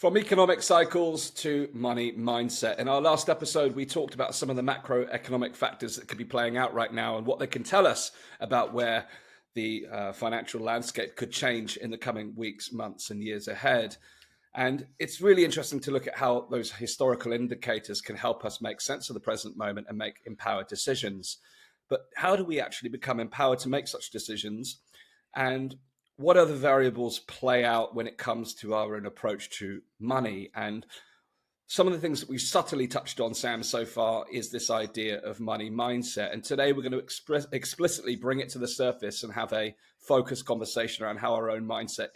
From economic cycles to money mindset. In our last episode, we talked about some of the macroeconomic factors that could be playing out right now and what they can tell us about where the financial landscape could change in the coming weeks, months, and years ahead. And it's really interesting to look at how those historical indicators can help us make sense of the present moment and make empowered decisions. But how do we actually become empowered to make such decisions? And what other variables play out when it comes to our own approach to money? And some of the things that we subtly touched on, Sam, so far is this idea of money mindset. And today we're going to explicitly bring it to the surface and have a focused conversation around how our own mindset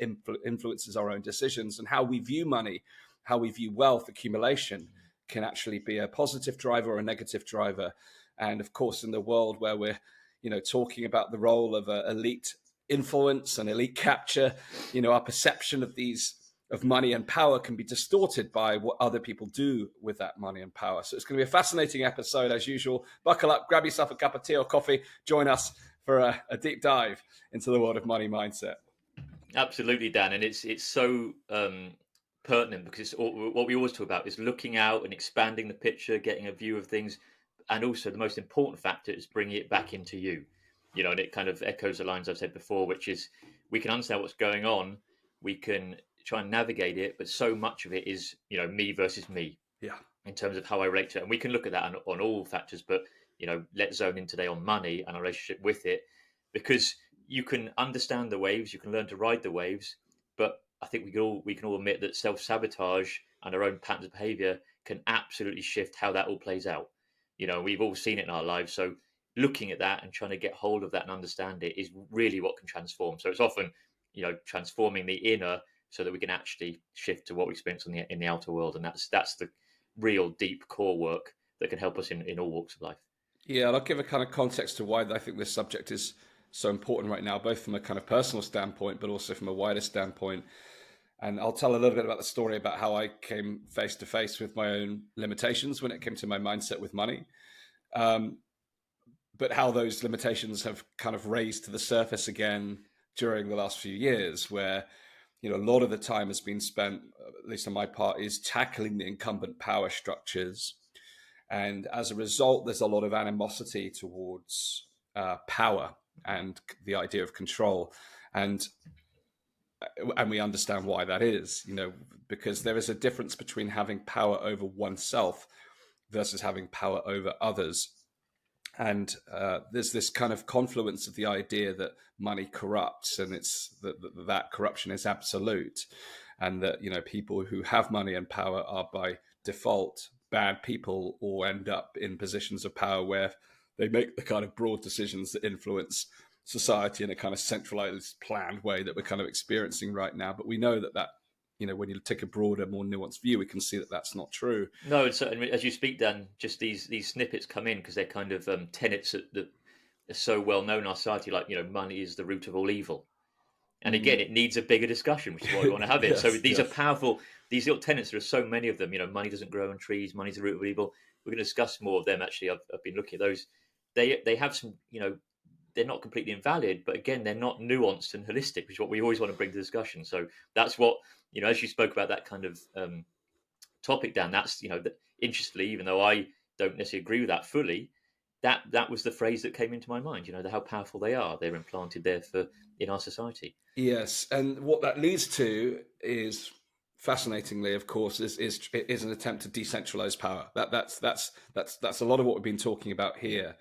influences our own decisions and how we view money, how we view wealth accumulation can actually be a positive driver or a negative driver. And of course, in the world where we're, talking about the role of elite influence and elite capture, our perception of money and power can be distorted by what other people do with that money and power. So it's going to be a fascinating episode as usual. Buckle up, grab yourself a cup of tea or coffee, join us for a deep dive into the world of money mindset. Absolutely, Dan, and it's so pertinent because what we always talk about is looking out and expanding the picture, getting a view of things, and also the most important factor is bringing it back into you. And it kind of echoes the lines I've said before, which is we can understand what's going on, we can try and navigate it, but so much of it is, me versus me. Yeah. In terms of how I relate to it. And we can look at that on all factors, but, let's zone in today on money and our relationship with it, because you can understand the waves, you can learn to ride the waves, but I think we can all admit that self-sabotage and our own patterns of behavior can absolutely shift how that all plays out. We've all seen it in our lives. So looking at that and trying to get hold of that and understand it is really what can transform. So it's often, transforming the inner so that we can actually shift to what we experience in the outer world. And that's the real deep core work that can help us in all walks of life. Yeah, and I'll give a kind of context to why I think this subject is so important right now, both from a kind of personal standpoint, but also from a wider standpoint. And I'll tell a little bit about the story about how I came face to face with my own limitations when it came to my mindset with money. But how those limitations have kind of raised to the surface again during the last few years, where, a lot of the time has been spent, at least on my part, is tackling the incumbent power structures. And as a result, there's a lot of animosity towards power and the idea of control. And we understand why that is, because there is a difference between having power over oneself versus having power over others. And there's this kind of confluence of the idea that money corrupts, and it's that corruption is absolute, and that people who have money and power are by default bad people or end up in positions of power where they make the kind of broad decisions that influence society in a kind of centralized, planned way that we're kind of experiencing right now. But we know that when you take a broader, more nuanced view, we can see that that's not true. No, and so as you speak, Dan, just these snippets come in because they're kind of tenets that are so well known in our society, like money is the root of all evil. And again, it needs a bigger discussion, which is why we want to have it. Yes, so these are powerful. These little tenets, there are so many of them. Money doesn't grow on trees. Money's the root of evil. We're going to discuss more of them. Actually, I've been looking at those. They have some, they're not completely invalid, but again, they're not nuanced and holistic, which is what we always want to bring to discussion. So that's what, as you spoke about that kind of topic, Dan, that's, interestingly, even though I don't necessarily agree with that fully, that was the phrase that came into my mind, how powerful they are. They're implanted there in our society. Yes. And what that leads to is, fascinatingly, of course, is an attempt to decentralize power. That's a lot of what we've been talking about here.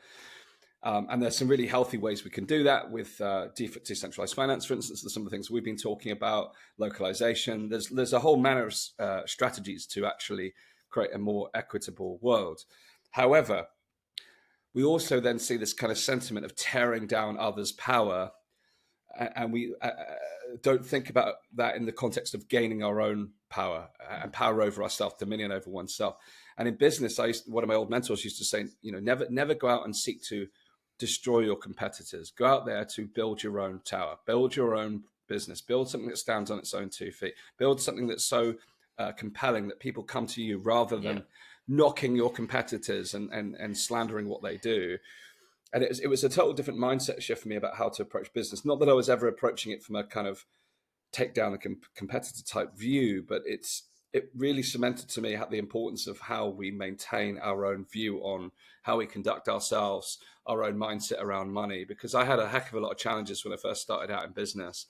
And there's some really healthy ways we can do that with decentralized finance, for instance. There's some of the things we've been talking about, localization. There's a whole manner of strategies to actually create a more equitable world. However, we also then see this kind of sentiment of tearing down others' power, and we don't think about that in the context of gaining our own power and power over ourselves, dominion over oneself. And in business, one of my old mentors used to say, never go out and seek to destroy your competitors. Go out there to build your own tower, build your own business, build something that stands on its own 2 feet, build something that's so compelling that people come to you rather than knocking your competitors and slandering what they do. And it was a total different mindset shift for me about how to approach business. Not that I was ever approaching it from a kind of take down a competitor type view, but it's it really cemented to me the importance of how we maintain our own view on how we conduct ourselves, our own mindset around money. Because I had a heck of a lot of challenges when I first started out in business.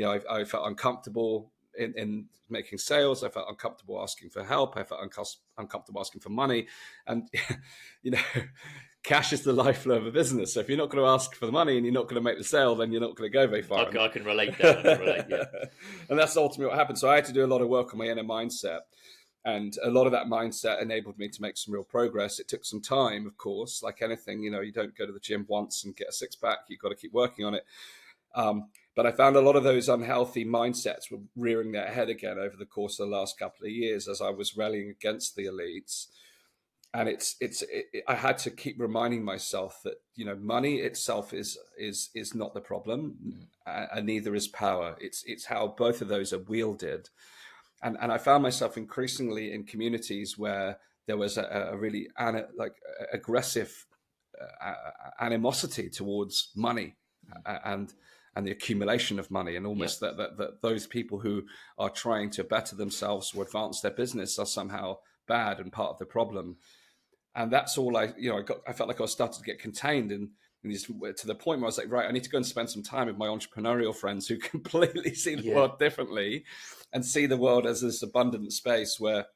I felt uncomfortable in making sales. I felt uncomfortable asking for help. I felt uncomfortable asking for money. And, you know, cash is the lifeblood of a business. So if you're not going to ask for the money and you're not going to make the sale, then you're not going to go very far. I can relate that. I can relate, yeah. And that's ultimately what happened. So I had to do a lot of work on my inner mindset. And a lot of that mindset enabled me to make some real progress. It took some time, of course, like anything. You don't go to the gym once and get a six pack. You've got to keep working on it. But I found a lot of those unhealthy mindsets were rearing their head again over the course of the last couple of years as I was rallying against the elites. And I had to keep reminding myself that money itself is not the problem, and neither is power. It's how both of those are wielded. And I found myself increasingly in communities where there was a really aggressive animosity towards money and the accumulation of money, and almost that those people who are trying to better themselves or advance their business are somehow bad and part of the problem. And that's all I felt like I was starting to get contained to the point where I was like, right, I need to go and spend some time with my entrepreneurial friends who completely see the world differently and see the world as this abundant space where,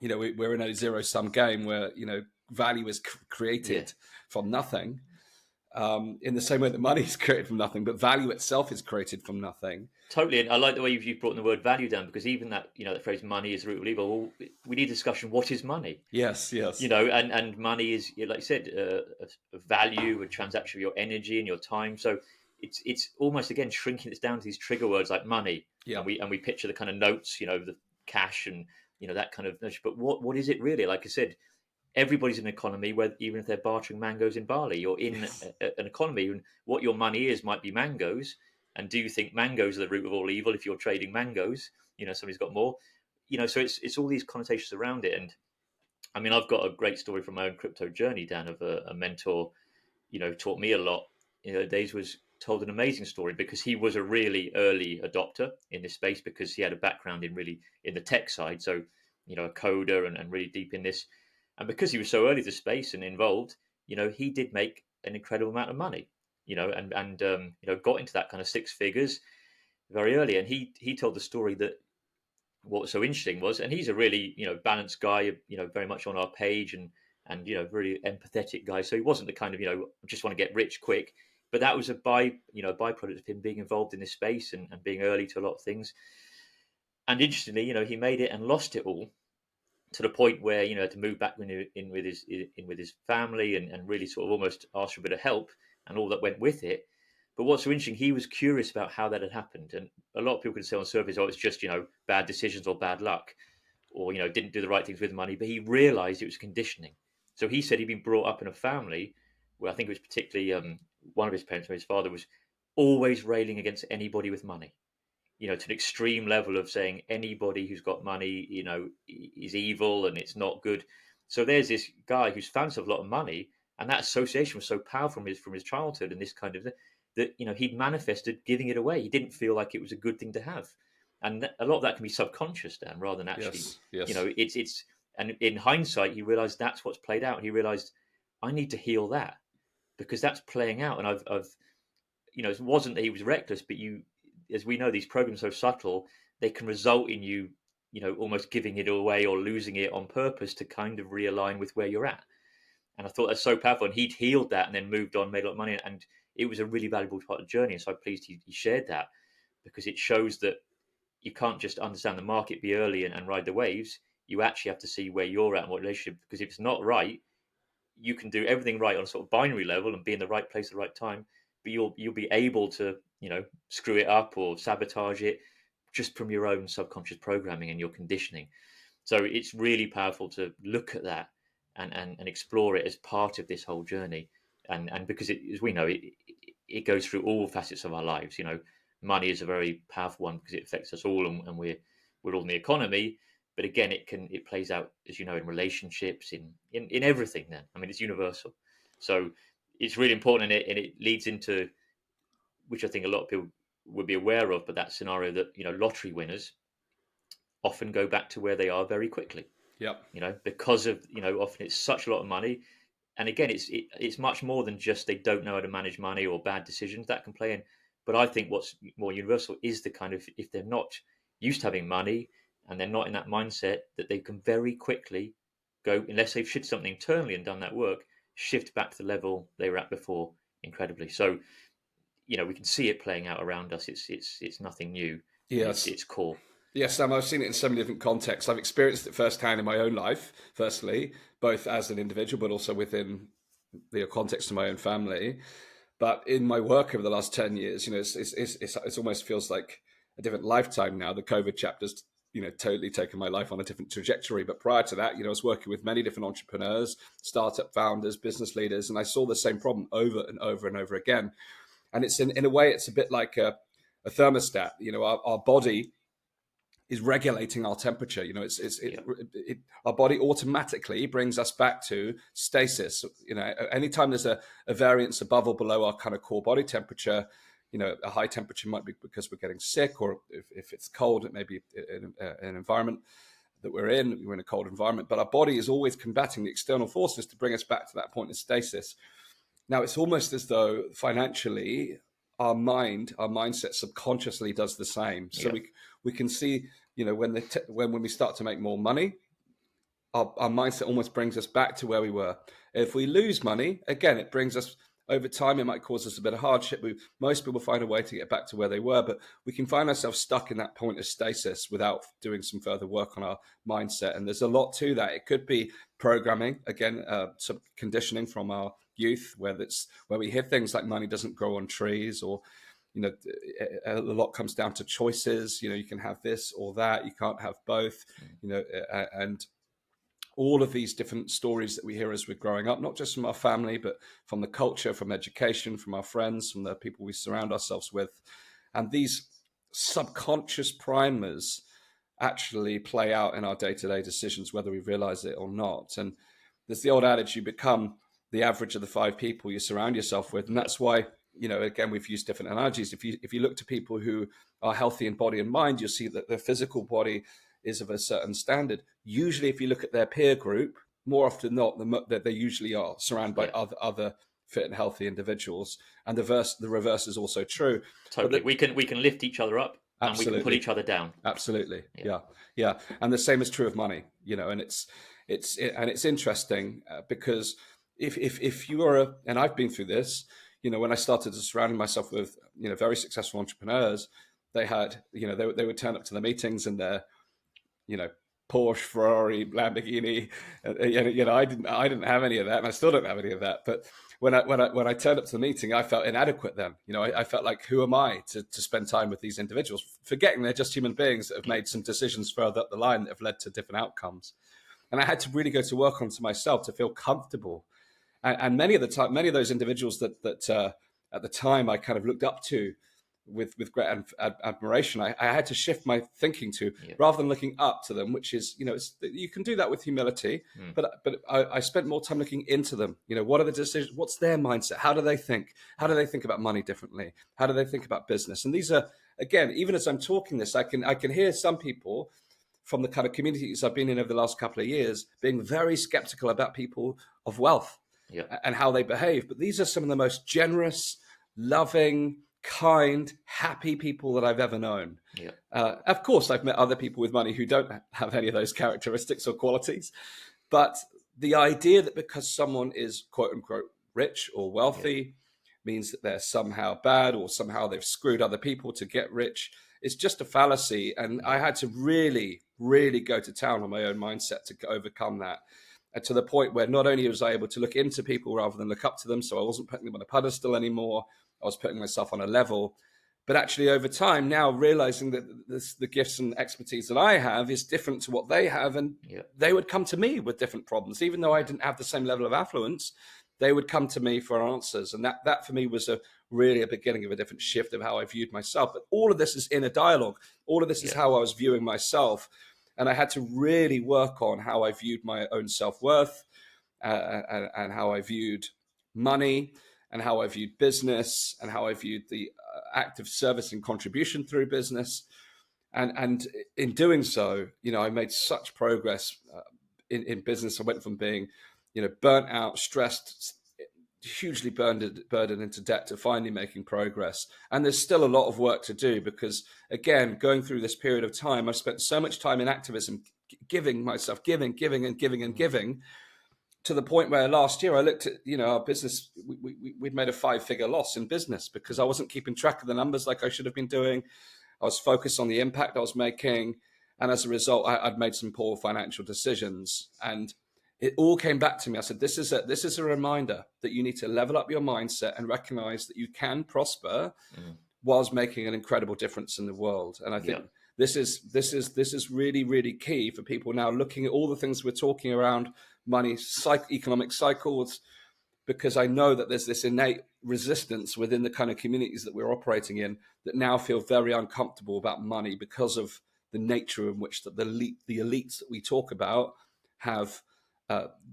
we're in a zero-sum game where, value is created from nothing. In the same way that money is created from nothing, but value itself is created from nothing. Totally, and I like the way you've brought the word value down, because even that, the phrase "money is the root of evil." Well, we need a discussion. What is money? Yes. And money is, like you said, a value, a transaction of your energy and your time. So it's almost, again, shrinking this down to these trigger words like money, and we picture the kind of notes, the cash and that kind of. But what is it really? Like I said, everybody's in an economy where, even if they're bartering mangoes in Bali, you're in an economy, and what your money is might be mangoes. And do you think mangoes are the root of all evil if you're trading mangoes? Somebody's got more. So it's all these connotations around it. And I mean, I've got a great story from my own crypto journey, Dan, of a mentor, taught me a lot. Days was told an amazing story because he was a really early adopter in this space, because he had a background in the tech side. So, a coder and really deep in this. And because he was so early to space and involved, he did make an incredible amount of money, and got into that kind of six figures very early. And he told the story that what was so interesting was, and he's a really, balanced guy, very much on our page, and very empathetic guy. So he wasn't the kind of, just want to get rich quick, but that was a byproduct of him being involved in this space and being early to a lot of things. And interestingly, he made it and lost it all, to the point where had to move back in with his family, and really sort of almost ask for a bit of help and all that went with it. But what's so interesting, he was curious about how that had happened. And a lot of people can say on the surface, oh, it's just bad decisions or bad luck, or didn't do the right things with money. But he realized it was conditioning. So he said he'd been brought up in a family where, I think it was particularly one of his parents, his father, was always railing against anybody with money, to an extreme level of saying anybody who's got money, is evil and it's not good. So there's this guy who's found himself a lot of money, and that association was so powerful from his childhood, and this kind of that he'd manifested giving it away. He didn't feel like it was a good thing to have, and a lot of that can be subconscious, Dan, rather than actually. Yes. It's and in hindsight, he realized that's what's played out. He realized, I need to heal that, because that's playing out, and I've it wasn't that he was reckless, but as we know, these programs are so subtle, they can result in you, almost giving it away or losing it on purpose to kind of realign with where you're at. And I thought that's so powerful. And he'd healed that and then moved on, made a lot of money. And it was a really valuable part of the journey. And so I'm pleased he shared that, because it shows that you can't just understand the market, be early and ride the waves. You actually have to see where you're at and what relationship, because if it's not right, you can do everything right on a sort of binary level and be in the right place at the right time, but you'll be able to screw it up or sabotage it just from your own subconscious programming and your conditioning. So it's really powerful to look at that and explore it as part of this whole journey, and because as we know, it goes through all facets of our lives. Money is a very powerful one because it affects us all, and we're all in the economy. But again, it plays out, as you know, in relationships, in everything. Then, I mean, it's universal. So it's really important, and it leads into, which I think a lot of people would be aware of, but that scenario that lottery winners, often go back to where they are very quickly. Yep. Because of often it's such a lot of money, and again, it's much more than just they don't know how to manage money or bad decisions that can play in. But I think what's more universal is the kind of, if they're not used to having money and they're not in that mindset, that they can very quickly go, unless they've shifted something internally and done that work, shift back to the level they were at before incredibly. So we can see it playing out around us. It's nothing new, and it's Yes. it's core. Yes, Sam, I've seen it in so many different contexts. I've experienced it firsthand in my own life, firstly, both as an individual, but also within the context of my own family. But in my work over the last 10 years, it's almost feels like a different lifetime now. The COVID chapter's, totally taken my life on a different trajectory. But prior to that, I was working with many different entrepreneurs, startup founders, business leaders, and I saw the same problem over and over and over again. And it's in a way, it's a bit like a thermostat. Our body is regulating our temperature. Our body automatically brings us back to stasis. Anytime there's a variance above or below our kind of core body temperature, a high temperature might be because we're getting sick, or if it's cold, it may be an environment that we're in a cold environment. But our body is always combating the external forces to bring us back to that point of stasis. Now, it's almost as though financially, our mindset subconsciously does the same. So Yeah. we can see, when we start to make more money, our mindset almost brings us back to where we were. If we lose money, again, it brings us over time. It might cause us a bit of hardship. Most people find a way to get back to where they were, but we can find ourselves stuck in that point of stasis without doing some further work on our mindset. And there's a lot to that. It could be programming, again, some conditioning from our youth, where we hear things like money doesn't grow on trees, or a lot comes down to choices. You can have this or that. You can't have both. And all of these different stories that we hear as we're growing up, not just from our family, but from the culture, from education, from our friends, from the people we surround ourselves with. And these subconscious primers actually play out in our day-to-day decisions, whether we realize it or not. And there's the old adage, you become the average of the 5 people you surround yourself with. And that's why, again, we've used different analogies. If you look to people who are healthy in body and mind, you'll see that their physical body is of a certain standard. Usually, if you look at their peer group, more often than not, that they usually are surrounded by other fit and healthy individuals. And the reverse is also true. Totally. We can lift each other up, and we can pull Absolutely. each other down. Absolutely. Yeah. And the same is true of money, and it's interesting because if you are and I've been through this, when I started to surround myself with, very successful entrepreneurs, they had, they would turn up to the meetings and they're, Porsche, Ferrari, Lamborghini. I didn't have any of that, and I still don't have any of that. But when I turned up to the meeting, I felt inadequate. Then, I felt like, who am I to spend time with these individuals, forgetting they're just human beings that have made some decisions further up the line that have led to different outcomes. And I had to really go to work onto myself to feel comfortable. And many of those individuals that at the time I kind of looked up to with great admiration, I had to shift my thinking to, rather than looking up to them, which is, you can do that with humility, but I spent more time looking into them. What are the decisions? What's their mindset? How do they think? How do they think about money differently? How do they think about business? And these are, again, even as I'm talking this, I can hear some people from the kind of communities I've been in over the last couple of years being very skeptical about people of wealth and how they behave. But these are some of the most generous, loving, kind, happy people that I've ever known. Of course, I've met other people with money who don't have any of those characteristics or qualities. But the idea that because someone is quote unquote rich or wealthy means that they're somehow bad, or somehow they've screwed other people to get rich, is just a fallacy. And I had to really, really go to town on my own mindset to overcome that. And to the point where not only was I able to look into people rather than look up to them, so I wasn't putting them on a pedestal anymore, I was putting myself on a level. But actually, over time, now realizing that the gifts and expertise that I have is different to what they have, and they would come to me with different problems. Even though I didn't have the same level of affluence, they would come to me for answers. And that for me was really a beginning of a different shift of how I viewed myself. But all of this is in a dialogue. All of this is how I was viewing myself. And I had to really work on how I viewed my own self-worth, and how I viewed money, and how I viewed business, and how I viewed the act of service and contribution through business. And in doing so, I made such progress in business. I went from being, burnt out, stressed, hugely burdened into debt, to finally making progress. And there's still a lot of work to do, because again, going through this period of time, I've spent so much time in activism, giving myself, giving and giving and giving, to the point where last year I looked at, our business, we'd made a 5-figure loss in business because I wasn't keeping track of the numbers like I should have been doing. I was focused on the impact I was making. And as a result, I'd made some poor financial decisions. And it all came back to me. I said, this is a reminder that you need to level up your mindset and recognize that you can prosper whilst making an incredible difference in the world. And I think this is really, really key for people now, looking at all the things we're talking around money, economic cycles, because I know that there's this innate resistance within the kind of communities that we're operating in that now feel very uncomfortable about money because of the nature in which the elites that we talk about have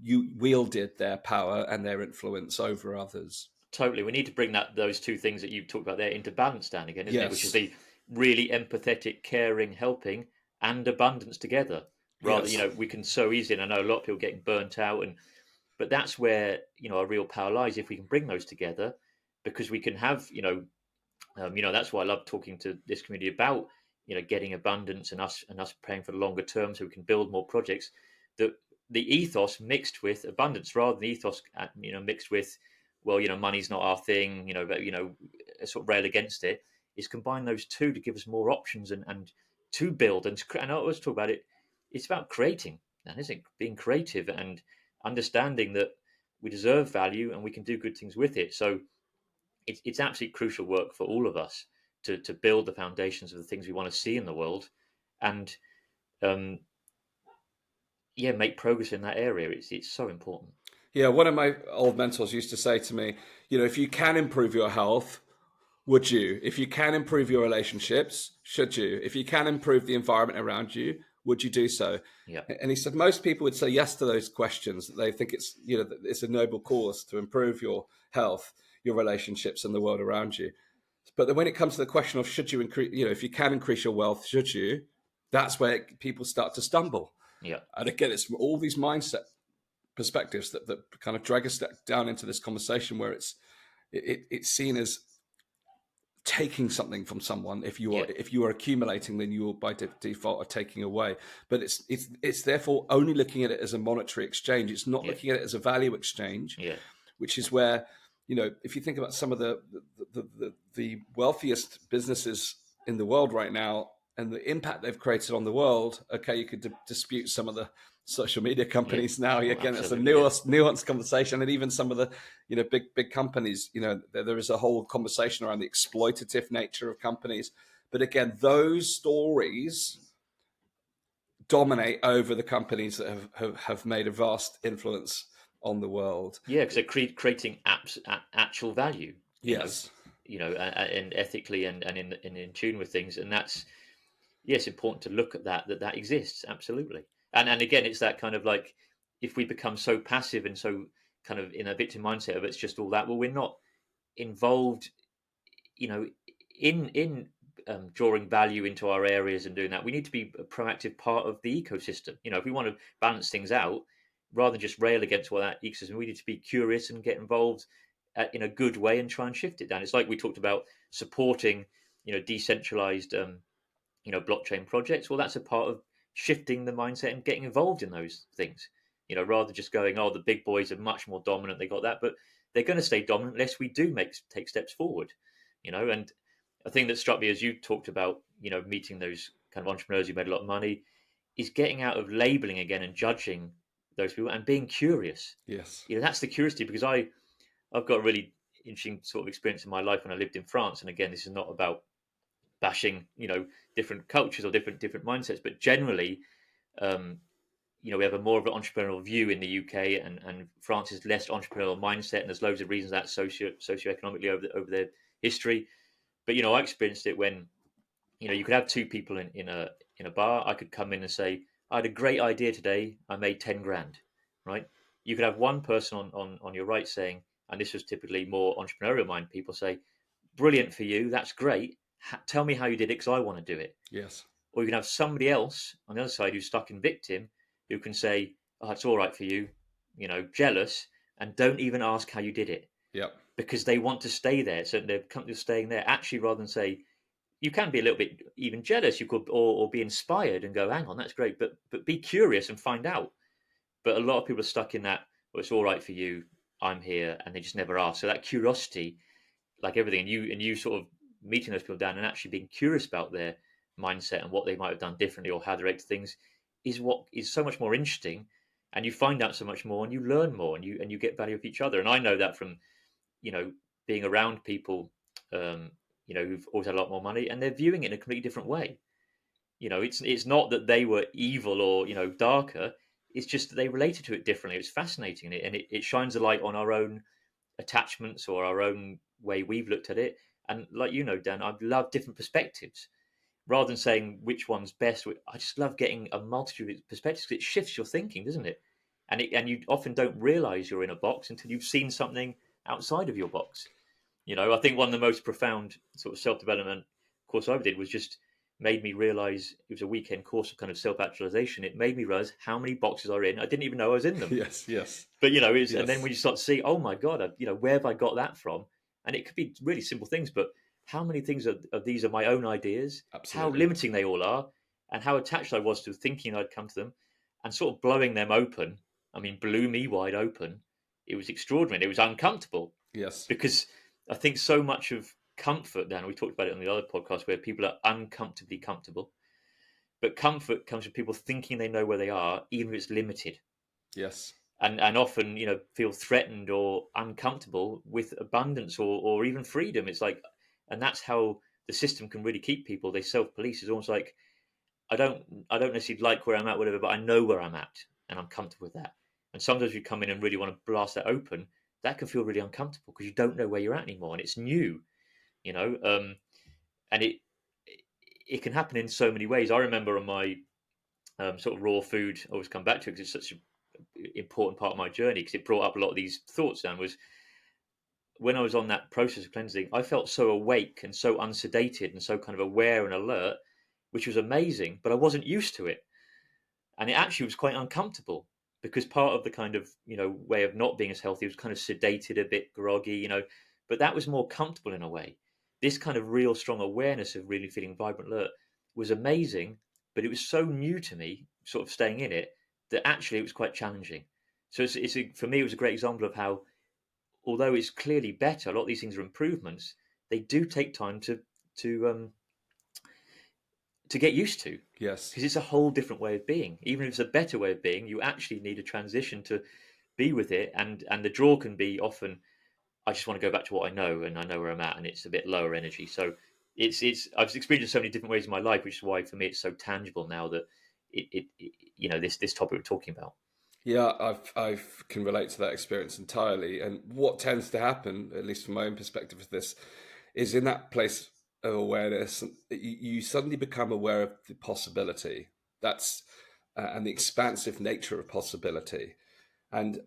wielded their power and their influence over others. Totally. We need to bring those two things that you talked about there into balance, Dan, again, isn't it? Which is Yes. the really empathetic, caring, helping, and abundance together. Rather, Yes. we can so easily, and I know a lot of people getting burnt out, but that's where our real power lies if we can bring those together, because we can have that's why I love talking to this community about getting abundance and us praying for the longer term so we can build more projects. The ethos mixed with abundance, rather than ethos mixed with, well, money's not our thing, but sort of rail against it, is combine those two to give us more options and to build and I always talk about it. It's about creating, and isn't it? Being creative and understanding that we deserve value and we can do good things with it. So it's absolutely crucial work for all of us to build the foundations of the things we want to see in the world, and um, make progress in that area. It's so important. Yeah, one of my old mentors used to say to me, if you can improve your health, would you? If you can improve your relationships, should you? If you can improve the environment around you, would you do so? Yeah, And he said most people would say yes to those questions. They think it's a noble cause to improve your health, your relationships, and the world around you. But then when it comes to the question of should you increase, if you can increase your wealth, should you? That's where people start to stumble. yeah, And again, it's all these mindset perspectives that kind of drag us down into this conversation where it's seen as taking something from someone. If yeah, you are accumulating, then you are by default are taking away. But it's therefore only looking at it as a monetary exchange. It's not yeah, looking at it as a value exchange, yeah, which is where, if you think about some of the wealthiest businesses in the world right now and the impact they've created on the world. Okay, you could dispute some of the social media yeah. companies now. Oh, Again, it's a absolutely, yeah, nuanced conversation, and even some of the big companies. There is a whole conversation around the exploitative nature of companies. But again, those stories dominate over the companies that have made a vast influence on the world. yeah. Because they're creating actual value, Yes. and ethically and in tune with things, and that's it's important to look at that exists, absolutely. And again, it's that kind of like, if we become so passive and so kind of in a victim mindset of it's just all that, well, we're not involved, you know, in drawing value into our areas and doing that. We need to be a proactive part of the ecosystem. If we want to balance things out, rather than just rail against what that ecosystem, we need to be curious and get involved in a good way and try and shift it down. It's like we talked about supporting, decentralized, blockchain projects. Well, that's a part of shifting the mindset and getting involved in those things. Rather than just going, oh, the big boys are much more dominant. They got that, but they're going to stay dominant unless we do take steps forward. And a thing that struck me as you talked about, meeting those kind of entrepreneurs who made a lot of money, is getting out of labeling again and judging those people and being curious. Yes. That's the curiosity, because I've got a really interesting sort of experience in my life when I lived in France. And again, this is not about bashing, different cultures or different mindsets, but generally, um, we have a more of an entrepreneurial view in the UK, and France is less entrepreneurial mindset, and there's loads of reasons that socioeconomically over their history. But I experienced it when you could have two people in a bar. I could come in and say, I had a great idea today. I made 10 grand, right? You could have one person on your right saying, and this was typically more entrepreneurial mind people say, brilliant for you. That's great. Tell me how you did it, because I want to do it. Yes. or you can have somebody else on the other side who's stuck in victim, who can say, "Oh, it's all right for you," jealous, and don't even ask how you did it Yep. because they want to stay there. So they're comfortable staying there. Actually, rather than say, you can be a little bit even jealous, you could, or be inspired and go, "Hang on, that's great," but be curious and find out. But a lot of people are stuck in that. Well, it's all right for you. I'm here, and they just never ask. So that curiosity, like everything, and you sort of meeting those people down and actually being curious about their mindset and what they might have done differently or how they react to things, is what is so much more interesting. And you find out so much more, and you learn more, and you get value of each other. And I know that from you know being around people, um, who've always had a lot more money, and they're viewing it in a completely different way. It's not that they were evil or darker. It's just that they related to it differently. It's fascinating, and it shines a light on our own attachments or our own way we've looked at it. And like Dan, I love different perspectives. Rather than saying which one's best, I just love getting a multitude of perspectives. It shifts your thinking, doesn't it? And you often don't realize you're in a box until you've seen something outside of your box. I think one of the most profound sort of self development course I ever did was just made me realize. It was a weekend course of kind of self actualization. It made me realize how many boxes are in. I didn't even know I was in them. Yes. Yes. But and then Yes. when you start to see, oh my god, where have I got that from? And it could be really simple things, but how many things of these are my own ideas? How Absolutely. limiting they all are, and how attached I was to thinking I'd come to them, and sort of blowing them open. I mean, blew me wide open. It was extraordinary. It was uncomfortable Yes. because I think so much of comfort, Dan, we talked about it on the other podcast, where people are uncomfortably comfortable. But comfort comes from people thinking they know where they are, even if it's limited, Yes. and often feel threatened or uncomfortable with abundance or even freedom. It's like, and that's how the system can really keep people. They self-police. It's almost like I don't necessarily like where I'm at, whatever, but I know where I'm at and I'm comfortable with that. And sometimes you come in and really want to blast that open, that can feel really uncomfortable because you don't know where you're at anymore and it's new, you know. And it can happen in so many ways. I remember on my sort of raw food, I always come back to it because it's such an important part of my journey because it brought up a lot of these thoughts. Dan, was when I was on that process of cleansing, I felt so awake and so unsedated and so kind of aware and alert, which was amazing, but I wasn't used to it. And it actually was quite uncomfortable because part of the kind of way of not being as healthy was kind of sedated, a bit groggy, but that was more comfortable in a way. This kind of real strong awareness of really feeling vibrant alert was amazing, but it was so new to me, sort of staying in it, that actually it was quite challenging. So for me, it was a great example of how, although it's clearly better, a lot of these things are improvements. They do take time to um, to get used to, Yes. because it's a whole different way of being. Even if it's a better way of being, you actually need a transition to be with it, and the draw can be often, I just want to go back to what I know, and I know where I'm at, and it's a bit lower energy. So it's I've experienced so many different ways in my life, which is why for me it's so tangible now that this topic we're talking about. Yeah, I can relate to that experience entirely. And what tends to happen, at least from my own perspective of this, is in that place of awareness, you suddenly become aware of the possibility. That's and the expansive nature of possibility, and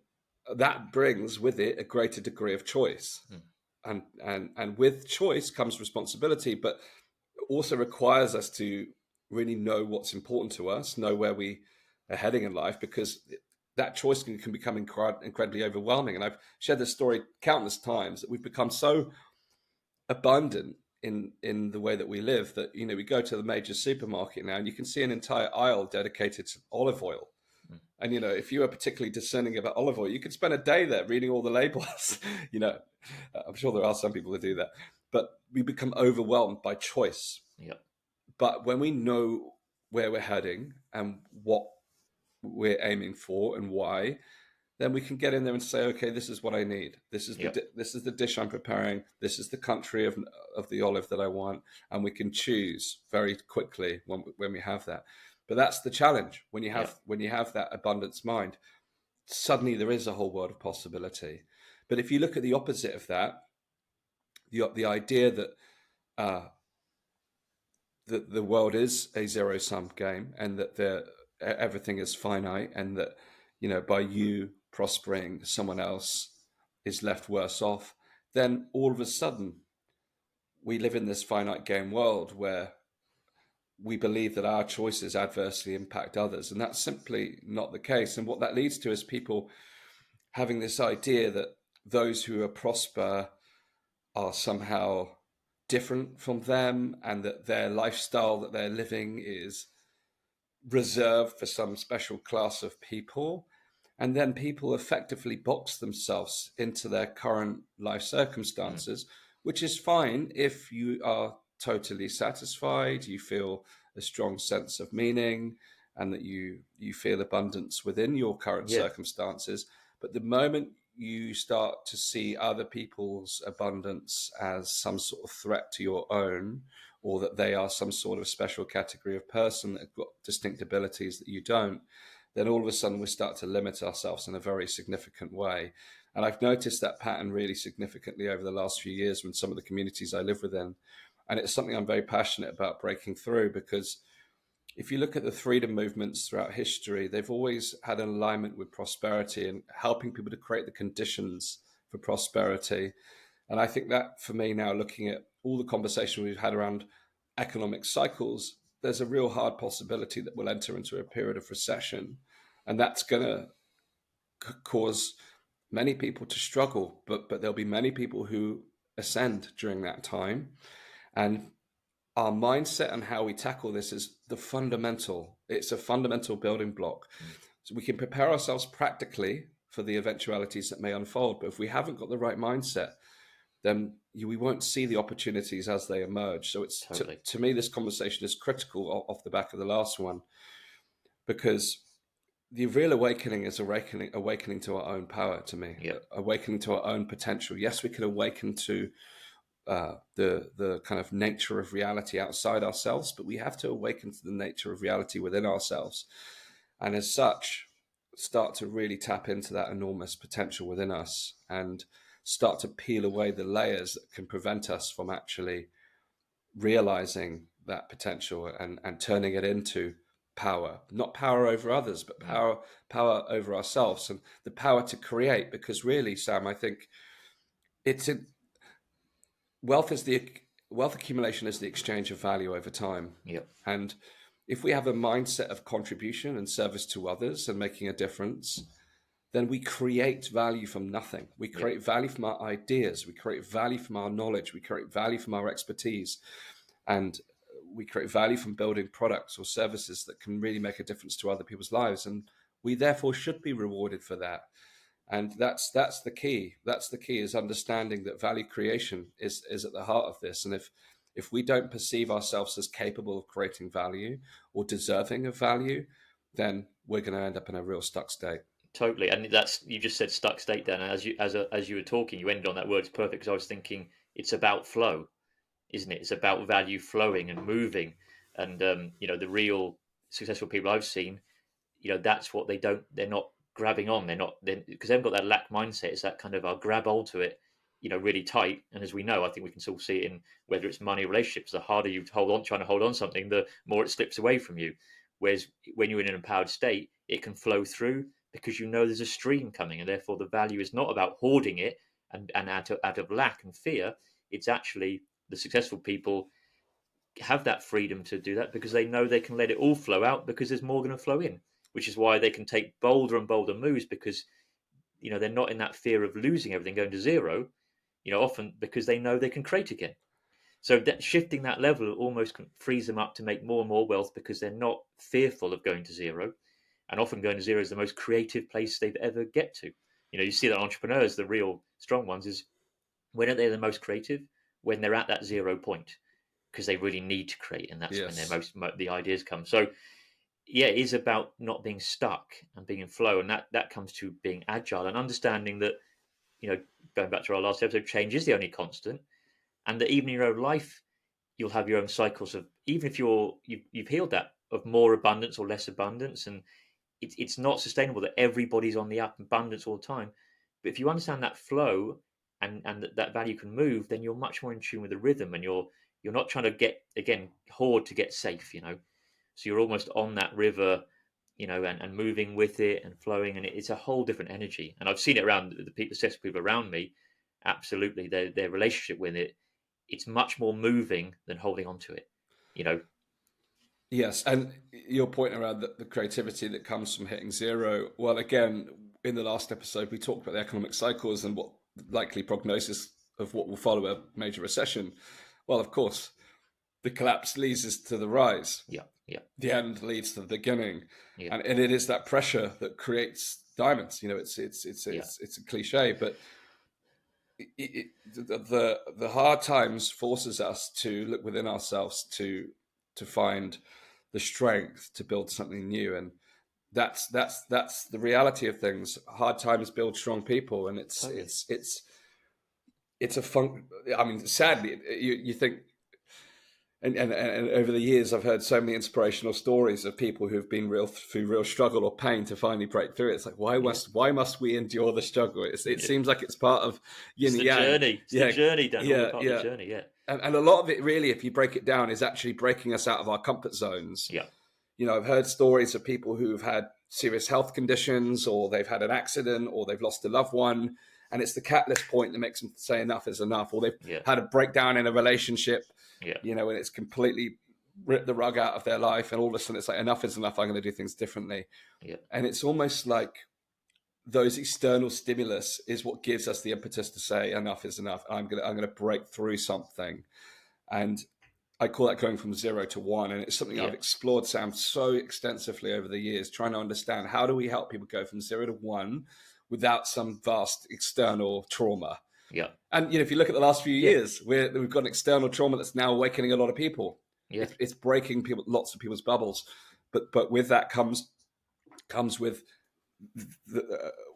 that brings with it a greater degree of choice. Mm. And with choice comes responsibility, but also requires us to really know what's important to us, know where we are heading in life, because that choice can become incredibly overwhelming. And I've shared this story countless times that we've become so abundant in the way that we live that we go to the major supermarket now and you can see an entire aisle dedicated to olive oil. Mm. And if you are particularly discerning about olive oil, you could spend a day there reading all the labels. I'm sure there are some people that do that, but we become overwhelmed by choice. Yep. But when we know where we're heading and what we're aiming for and why, then we can get in there and say, okay, this is what I need. This is Yep. this is the dish I'm preparing. This is the country of the olive that I want, and we can choose very quickly when we have that. But that's the challenge when you have Yep. that abundance mind. Suddenly there is a whole world of possibility. But if you look at the opposite of that, the idea that the world is a zero sum game and that everything is finite and that by you prospering someone else is left worse off, then all of a sudden we live in this finite game world where we believe that our choices adversely impact others, and that's simply not the case. And what that leads to is people having this idea that those who are prosper are somehow different from them, and that their lifestyle that they're living is reserved for some special class of people. And then people effectively box themselves into their current life circumstances, which is fine if you are totally satisfied, you feel a strong sense of meaning, and that you feel abundance within your current Yeah, circumstances. But the moment you start to see other people's abundance as some sort of threat to your own, or that they are some sort of special category of person that have got distinct abilities that you don't, then all of a sudden we start to limit ourselves in a very significant way. And I've noticed that pattern really significantly over the last few years when some of the communities I live within. And it's something I'm very passionate about breaking through, because if you look at the freedom movements throughout history, they've always had an alignment with prosperity and helping people to create the conditions for prosperity. And I think that for me now, looking at all the conversation we've had around economic cycles, there's a real hard possibility that we'll enter into a period of recession. And that's going to cause many people to struggle, but there'll be many people who ascend during that time. And our mindset and how we tackle this is the fundamental. It's a fundamental building block. So we can prepare ourselves practically for the eventualities that may unfold. But if we haven't got the right mindset, then we won't see the opportunities as they emerge. So it's totally. to me, this conversation is critical off the back of the last one, because the real awakening is awakening to our own power. To me, Yeah, awakening to our own potential. Yes, we can awaken to the kind of nature of reality outside ourselves, but we have to awaken to the nature of reality within ourselves, and as such, start to really tap into that enormous potential within us, and start to peel away the layers that can prevent us from actually realizing that potential and turning it into power, not power over others, but power over ourselves, and the power to create. Because really, Sam, I think it's in, wealth is the wealth accumulation is the exchange of value over time. yeah, And if we have a mindset of contribution and service to others and making a difference, then we create value from nothing. We yeah, create value from our ideas, we create value from our knowledge, we create value from our expertise, and we create value from building products or services that can really make a difference to other people's lives. And we therefore should be rewarded for that. And that's the key. That's the key, is understanding that value creation is at the heart of this. And if we don't perceive ourselves as capable of creating value or deserving of value, then we're going to end up in a real stuck state. totally. And that's, you just said stuck state then. And as you were talking, you ended on that word. It's perfect, because I was thinking it's about flow, isn't it? It's about value flowing and moving. And the real successful people I've seen, that's what they're not grabbing on. They're not, because they've got that lack mindset. It's that kind of, I'll grab hold to it, really tight. And as we know, I think we can still see it in whether it's money or relationships. The harder you trying to hold on something, the more it slips away from you. Whereas when you're in an empowered state, it can flow through, because there's a stream coming, and therefore the value is not about hoarding it and out of lack and fear. It's actually, the successful people have that freedom to do that, because they know they can let it all flow out, because there's more going to flow in, which is why they can take bolder and bolder moves, because they're not in that fear of losing everything, going to zero, often because they know they can create again. So that shifting that level almost frees them up to make more and more wealth, because they're not fearful of going to zero. And often going to zero is the most creative place they've ever get to. You see that entrepreneurs, the real strong ones, is when are they the most creative? When they're at that 0 point, because they really need to create, and that's when Yes. the ideas come. So yeah, it is about not being stuck and being in flow, and that comes to being agile and understanding that, going back to our last episode, change is the only constant, and that even in your own life, you'll have your own cycles of, even if you've healed that, of more abundance or less abundance, and it's not sustainable that everybody's on the up abundance all the time. But if you understand that flow, and that value can move, then you're much more in tune with the rhythm, and you're not trying to get, again, hoard to get safe. So you're almost on that river, and moving with it and flowing, and it's a whole different energy. And I've seen it around the people, successful people around me. Absolutely, their relationship with it, it's much more moving than holding on to it. You know, Yes, and your point around the creativity that comes from hitting zero. Well, again, in the last episode, we talked about the economic cycles and what likely prognosis of what will follow a major recession. Well, of course, the collapse leads us to the rise. Yeah, yeah, The end leads to the beginning, yeah, and it is that pressure that creates diamonds. yeah, It's a cliche, but the hard times forces us to look within ourselves to find the strength to build something new, and that's the reality of things. Hard times build strong people, and totally. it's a fun. I mean, sadly, you think. And over the years, I've heard so many inspirational stories of people who've been through real struggle or pain to finally break through. It's like Yeah, why must we endure the struggle? It yeah. seems like it's part of yin It's and the yang. journey. It's the Yeah, journey, Dan. All a yeah, part of the yeah. journey. Yeah, And a lot of it, really, if you break it down, is actually breaking us out of our comfort zones. yeah, I've heard stories of people who've had serious health conditions, or they've had an accident, or they've lost a loved one, and it's the catalyst point that makes them say enough is enough, or they've yeah, had a breakdown in a relationship, yeah, and it's completely ripped the rug out of their life, and all of a sudden it's like enough is enough. I'm going to do things differently, yeah, and it's almost like those external stimulus is what gives us the impetus to say enough is enough. I'm going to break through something, and I call that going from zero to one. And it's something I've yeah, explored, Sam, so extensively over the years, trying to understand how do we help people go from zero to one without some vast external trauma. yeah, And if you look at the last few yeah, years, we've got an external trauma that's now awakening a lot of people. yeah, It's breaking lots of people's bubbles, but with that comes with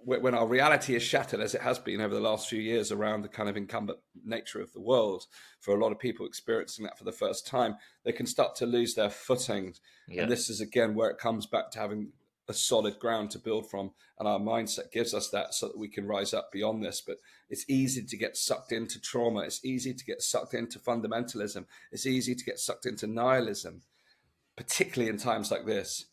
when our reality is shattered, as it has been over the last few years, around the kind of incumbent nature of the world. For a lot of people experiencing that for the first time, they can start to lose their footing. And yeah, this is again where it comes back to having a solid ground to build from, and our mindset gives us that, so that we can rise up beyond this. But it's easy to get sucked into trauma. It's easy to get sucked into fundamentalism. It's easy to get sucked into nihilism, particularly in times like this.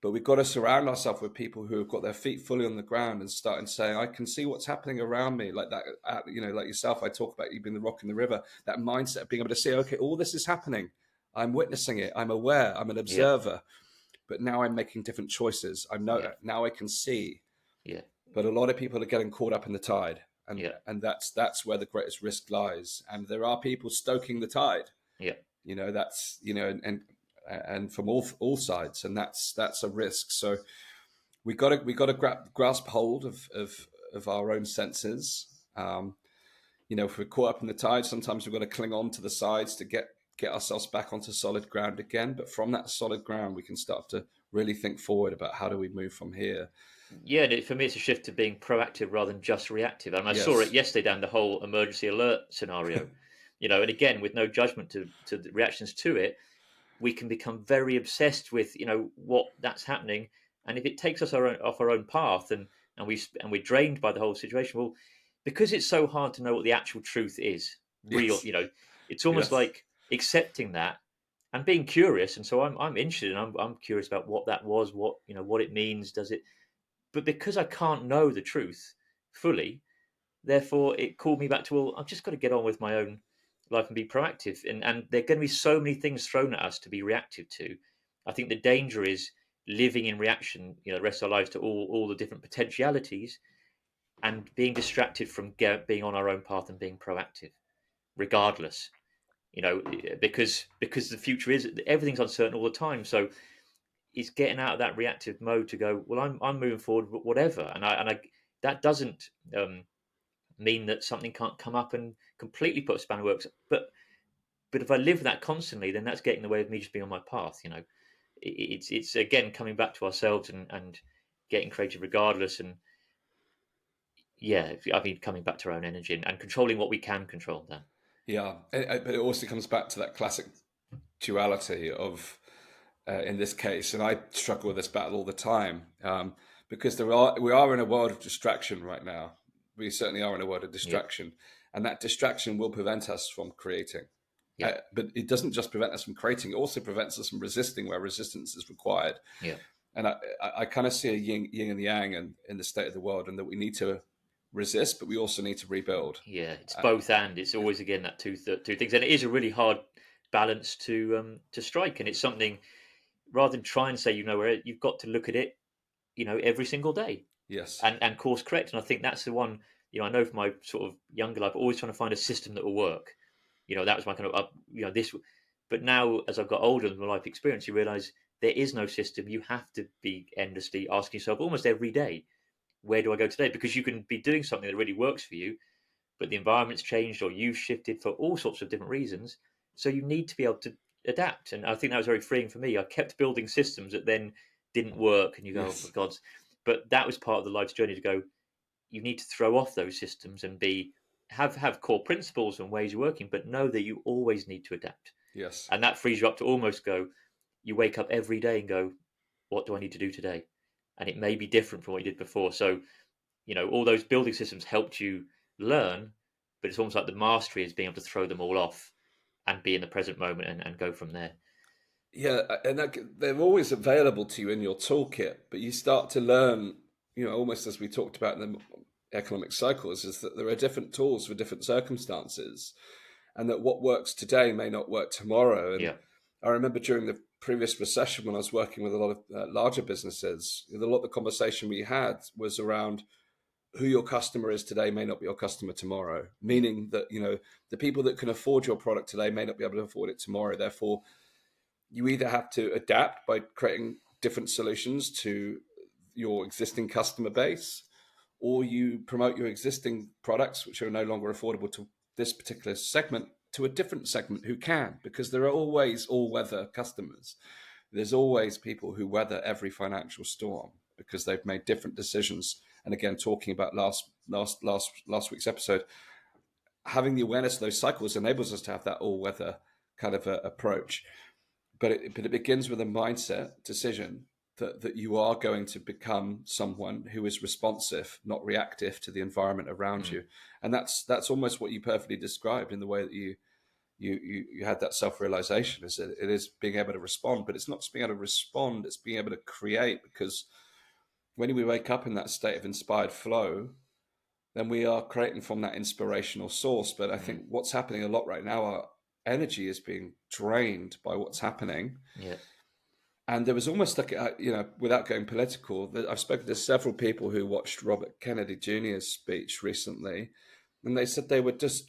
But we've got to surround ourselves with people who have got their feet fully on the ground and starting saying, I can see what's happening around me. Like that, like yourself, I talk about you being the rock in the river, that mindset of being able to say, okay, all this is happening. I'm witnessing it. I'm aware. I'm an yeah, observer. But now I'm making different choices. yeah, Now I can see. yeah, But a lot of people are getting caught up in the tide. And, yeah, and that's where the greatest risk lies. And there are people stoking the tide. yeah, That's and from all sides, and that's a risk. So we got to grasp hold of our own senses. If we're caught up in the tide, sometimes we've got to cling on to the sides to get ourselves back onto solid ground again. But from that solid ground, we can start to really think forward about how do we move from here. yeah. And for me, it's a shift to being proactive rather than just reactive. And I saw it Yes. yesterday down the whole emergency alert scenario. And again, with no judgment to the reactions to it, we can become very obsessed with what that's happening, and if it takes us off our own path, and we're drained by the whole situation, well, because it's so hard to know what the actual truth is, real, Yes. it's almost Yes. like accepting that and being curious. And so I'm interested, and I'm curious about what that was, what it means, does it, but because I can't know the truth fully, therefore it called me back to, well, I've just got to get on with my own life and be proactive. And there are going to be so many things thrown at us to be reactive to. I think the danger is living in reaction, the rest of our lives, to all the different potentialities, and being distracted from being on our own path and being proactive, regardless. Because the future is, everything's uncertain all the time. So it's getting out of that reactive mode to go, well, I'm moving forward, whatever. And I that doesn't mean that something can't come up and completely put a spanner in the works. But if I live that constantly, then that's getting in the way of me just being on my path. It's again coming back to ourselves, and getting creative regardless. And yeah, I mean, coming back to our own energy, and controlling what we can control. Then Yeah. But it also comes back to that classic duality of, in this case, and I struggle with this battle all the time, because we are in a world of distraction right now. We certainly are in a world of yeah, distraction, and that distraction will prevent us from creating. yeah, But it doesn't just prevent us from creating; it also prevents us from resisting where resistance is required. yeah, And I kind of see a yin and yang in the state of the world, and that we need to resist, but we also need to rebuild. yeah. It's Uh, both, and it's always again that two things, and it is a really hard balance to strike. And it's something, rather than try and say you know where, you've got to look at it, every single day, Yes. and course correct. And I think that's the one. I know from my sort of younger life, always trying to find a system that will work. That was my kind of this. But now, as I've got older and my life experience, you realise there is no system. You have to be endlessly asking yourself almost every day, where do I go today? Because you can be doing something that really works for you, but the environment's changed or you've shifted for all sorts of different reasons. So you need to be able to adapt. And I think that was very freeing for me. I kept building systems that then didn't work, and you go, oh my Yes. God. But that was part of the life's journey to go, you need to throw off those systems and have core principles and ways of working, but know that you always need to adapt. Yes. And that frees you up to almost go, you wake up every day and go, what do I need to do today? And it may be different from what you did before. So, all those building systems helped you learn, but it's almost like the mastery is being able to throw them all off and be in the present moment and go from there. Yeah, and they're always available to you in your toolkit, but you start to learn, almost as we talked about in the economic cycles, is that there are different tools for different circumstances, and that what works today may not work tomorrow. And Yeah. I remember during the previous recession when I was working with a lot of larger businesses, a lot of the conversation we had was around who your customer is today may not be your customer tomorrow, meaning that, the people that can afford your product today may not be able to afford it tomorrow. Therefore, you either have to adapt by creating different solutions to your existing customer base, or you promote your existing products, which are no longer affordable to this particular segment, to a different segment who can, because there are always all-weather customers. There's always people who weather every financial storm because they've made different decisions. And again, talking about last week's episode, having the awareness of those cycles enables us to have that all-weather kind of approach. But it begins with a mindset decision that you are going to become someone who is responsive, not reactive to the environment around you. And that's almost what you perfectly described in the way that you had that self-realization. Is that it is being able to respond, but it's not just being able to respond, it's being able to create. Because when we wake up in that state of inspired flow, then we are creating from that inspirational source. But I think what's happening a lot right now, our energy is being drained by what's happening. Yeah. And there was almost like, without going political, I've spoken to several people who watched Robert Kennedy Jr.'s speech recently, and they said they were just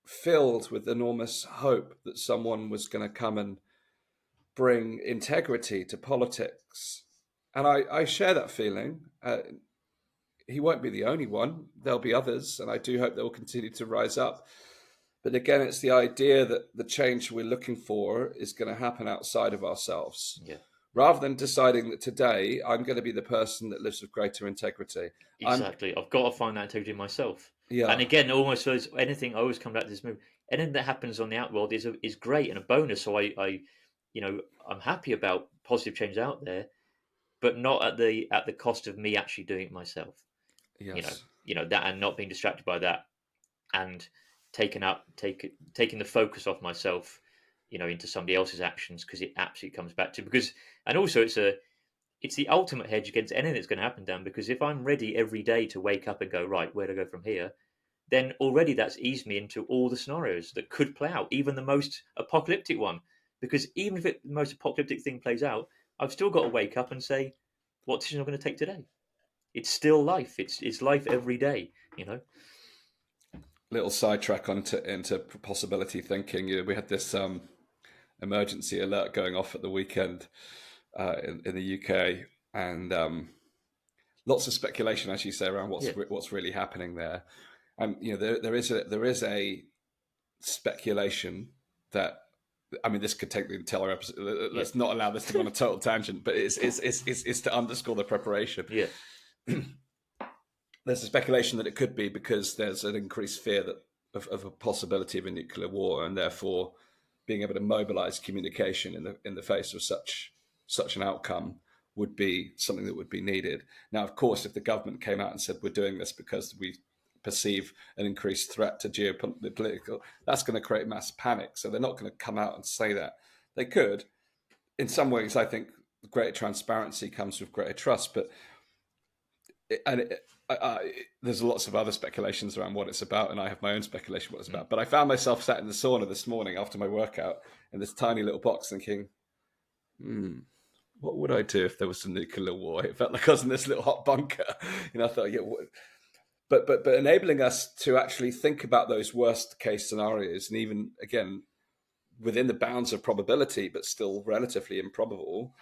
filled with enormous hope that someone was going to come and bring integrity to politics. And I share that feeling. He won't be the only one. There'll be others, and I do hope they will continue to rise up. But again, it's the idea that the change we're looking for is going to happen outside of ourselves. Yeah. Rather than deciding that today I'm going to be the person that lives with greater integrity. Exactly. I've got to find that integrity myself. Yeah. And again, almost as anything, I always come back to this move. Anything that happens on the outworld is great and a bonus. So I'm happy about positive change out there, but not at the cost of me actually doing it myself. Yes. That, and not being distracted by that, and taking the focus off myself, into somebody else's actions, because it absolutely comes back to, and also it's the ultimate hedge against anything that's going to happen, Dan, because if I'm ready every day to wake up and go, right, where to go from here, then already that's eased me into all the scenarios that could play out, even the most apocalyptic one. Because even if the most apocalyptic thing plays out, I've still got to wake up and say, what decision am I going to take today? It's still life. It's life every day, Little sidetrack into possibility thinking. We had this emergency alert going off at the weekend in the UK, and lots of speculation, as you say, around what's really happening there. And there is a speculation that, I mean, this could take the entire episode. Let's not allow this to go on a total tangent, but it's to underscore the preparation. Yeah. There's a speculation that it could be because there's an increased fear of a possibility of a nuclear war, and therefore being able to mobilize communication in the face of such an outcome would be something that would be needed. Now, of course, if the government came out and said we're doing this because we perceive an increased threat to geopolitical, that's going to create mass panic. So they're not going to come out and say that. They could. In some ways, I think greater transparency comes with greater trust. But there's lots of other speculations around what it's about, and I have my own speculation what it's about. But I found myself sat in the sauna this morning after my workout in this tiny little box, thinking, what would I do if there was a nuclear war? It felt like I was in this little hot bunker. I thought, yeah, but enabling us to actually think about those worst case scenarios, and even again within the bounds of probability, but still relatively improbable,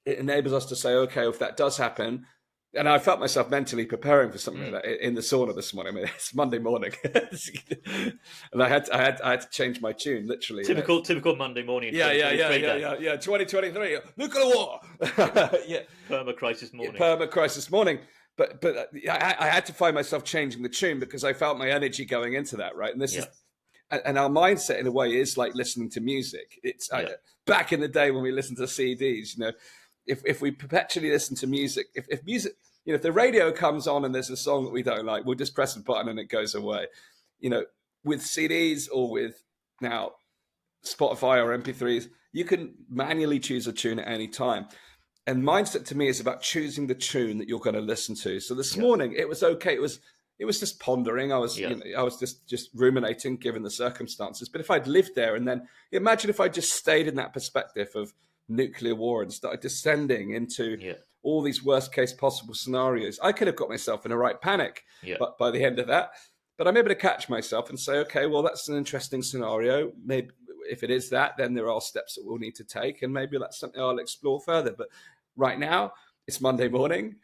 it enables us to say, okay, if that does happen, and I felt myself mentally preparing for something like that in the sauna this morning. I mean, it's Monday morning, and I had to change my tune literally. Typical Monday morning. Yeah. 2023 nuclear war. Yeah, perma crisis morning. Perma crisis morning. But I had to find myself changing the tune because I felt my energy going into that, right? And this is. And our mindset, in a way, is like listening to music. It's back in the day when we listened to CDs. If we perpetually listen to music, if music, if the radio comes on and there's a song that we don't like, we'll just press a button and it goes away. With CDs or with now Spotify or MP3s, you can manually choose a tune at any time. And mindset to me is about choosing the tune that you're going to listen to. So this morning, it was okay. It was just pondering. I was I was just ruminating given the circumstances. But if I'd lived there, and then imagine if I just stayed in that perspective of nuclear war and started descending into all these worst case possible scenarios, I could have got myself in a right panic. But by the end of that, but I'm able to catch myself and say, okay, well, that's an interesting scenario. Maybe if it is that, then there are steps that we'll need to take, and maybe that's something I'll explore further. But right now, it's Monday morning.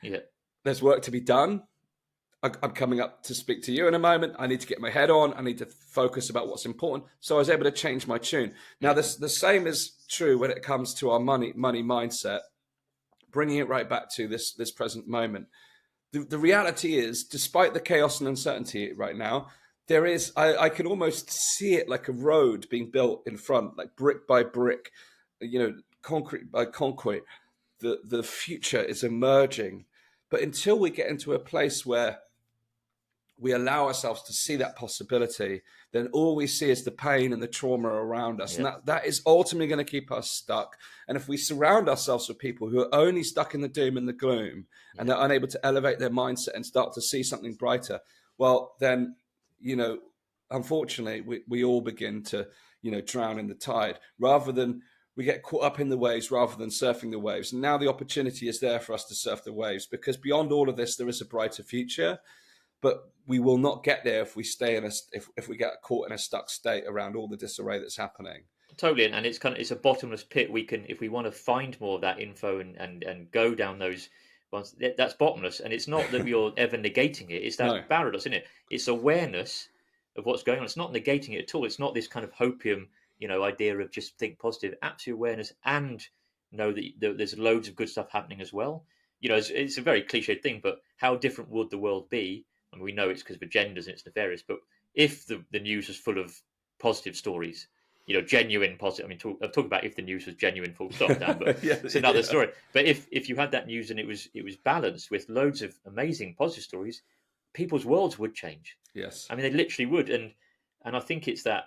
There's work to be done. I'm coming up to speak to you in a moment. I need to get my head on. I need to focus about what's important. So I was able to change my tune. Now, the same is true when it comes to our money mindset, bringing it right back to this present moment. The reality is, despite the chaos and uncertainty right now, there is, I can almost see it like a road being built in front, like brick by brick, concrete by concrete. The future is emerging. But until we get into a place where we allow ourselves to see that possibility, then all we see is the pain and the trauma around us. And that is ultimately going to keep us stuck. And if we surround ourselves with people who are only stuck in the doom and the gloom, and they're unable to elevate their mindset and start to see something brighter, well, then, unfortunately, we all begin to, drown in the tide, rather than we get caught up in the waves rather than surfing the waves. And now the opportunity is there for us to surf the waves, because beyond all of this, there is a brighter future. But we will not get there if we stay if we get caught in a stuck state around all the disarray that's happening. Totally, and it's a bottomless pit. We can, if we want to find more of that info and go down those ones, that's bottomless. And it's not that you're ever negating it. It's that paradox, isn't it? It's awareness of what's going on. It's not negating it at all. It's not this kind of hopium, idea of just think positive. Absolute awareness, and know that there's loads of good stuff happening as well. It's a very cliched thing, but how different would the world be? I mean, we know it's because of agendas and it's nefarious, but if the news was full of positive stories, genuine positive. I mean, I'm talking about if the news was genuine, full stop, Dan, but it's another story. But if you had that news and it was balanced with loads of amazing positive stories, people's worlds would change. Yes, I mean, they literally would, and I think it's that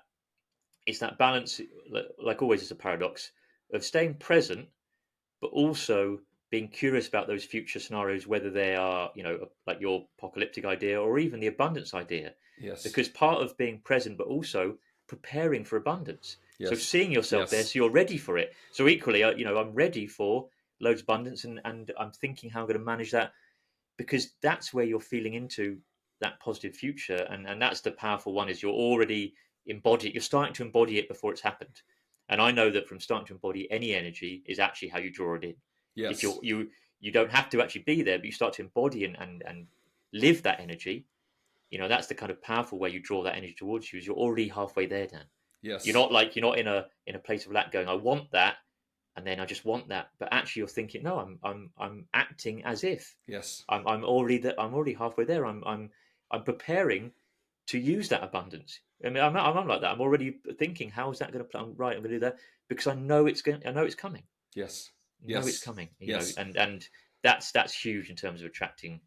balance. Like always, it's a paradox of staying present, but also being curious about those future scenarios, whether they are, like your apocalyptic idea or even the abundance idea. Yes. Because part of being present, but also preparing for abundance. Yes. So seeing yourself there, so you're ready for it. So equally, I'm ready for loads of abundance, and I'm thinking how I'm going to manage that, because that's where you're feeling into that positive future. And that's the powerful one, is you're already you're starting to embody it before it's happened. And I know that from starting to embody any energy is actually how you draw it in. Yes. If you don't have to actually be there, but you start to embody and live that energy, that's the kind of powerful way you draw that energy towards you. Is you're already halfway there, Dan. Yes. You're not in a place of lack going, I want that, and then I just want that. But actually, you're thinking, no, I'm acting as if. Yes. I'm already there. I'm already halfway there. I'm preparing to use that abundance. I mean, I'm like that. I'm already thinking, how is that going to play? Right, I'm going to do that because I know it's coming. Yes. Know it's coming, know, and that's huge in terms of attracting,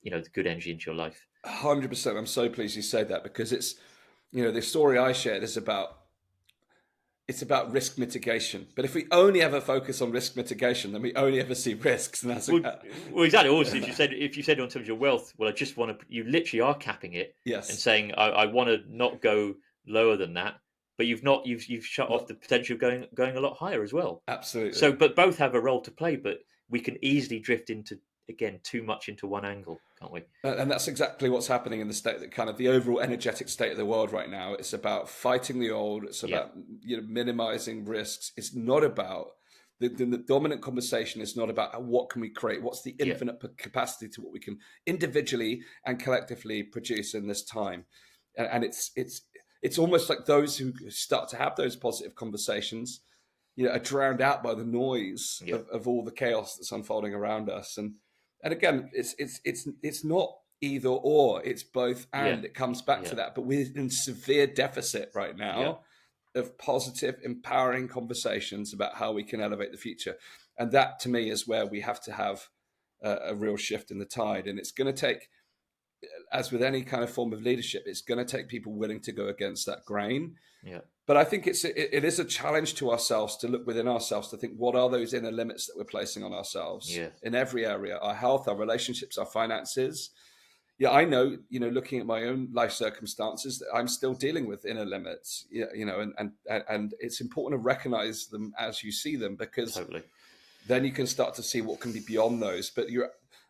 the good energy into your life. 100%. I'm so pleased you said that, because it's, the story I shared is about it's about risk mitigation. But if we only ever focus on risk mitigation, then we only ever see risks, and that's well, exactly. Also, if you said on terms of your wealth, well, I just want to. You literally are capping it and yes, saying, I want to not go lower than that. But you've not. You've shut off not the potential of going a lot higher as well. So, absolutely. but both have a role to play. But we can easily drift into again too much into one angle, can't we? And that's exactly what's happening in the state, that kind of the overall energetic state of the world right now. It's about fighting the old. It's Yeah, about minimizing risks. It's not about the dominant conversation. Is not about what can we create. What's the yeah, infinite capacity to what we can individually and collectively produce in this time. And it's almost like those who start to have those positive conversations, are drowned out by the noise yeah, of all the chaos that's unfolding around us. And again, it's not either or, it's both yeah, and. It comes back yeah, to that. But we're in severe deficit right yeah. now of positive, empowering conversations about how we can elevate the future. And that, to me, is where we have to have a real shift in the tide. And it's going to take, as with any kind of form of leadership, it's going to take people willing to go against that grain. Yeah. But I think it is a challenge to ourselves to look within ourselves, to think, what are those inner limits that we're placing on ourselves Yeah. in every area: our health, our relationships, our finances. Yeah, I know, looking at my own life circumstances, that I'm still dealing with inner limits. And it's important to recognize them as you see them, because Totally. then you can start to see what can be beyond those. But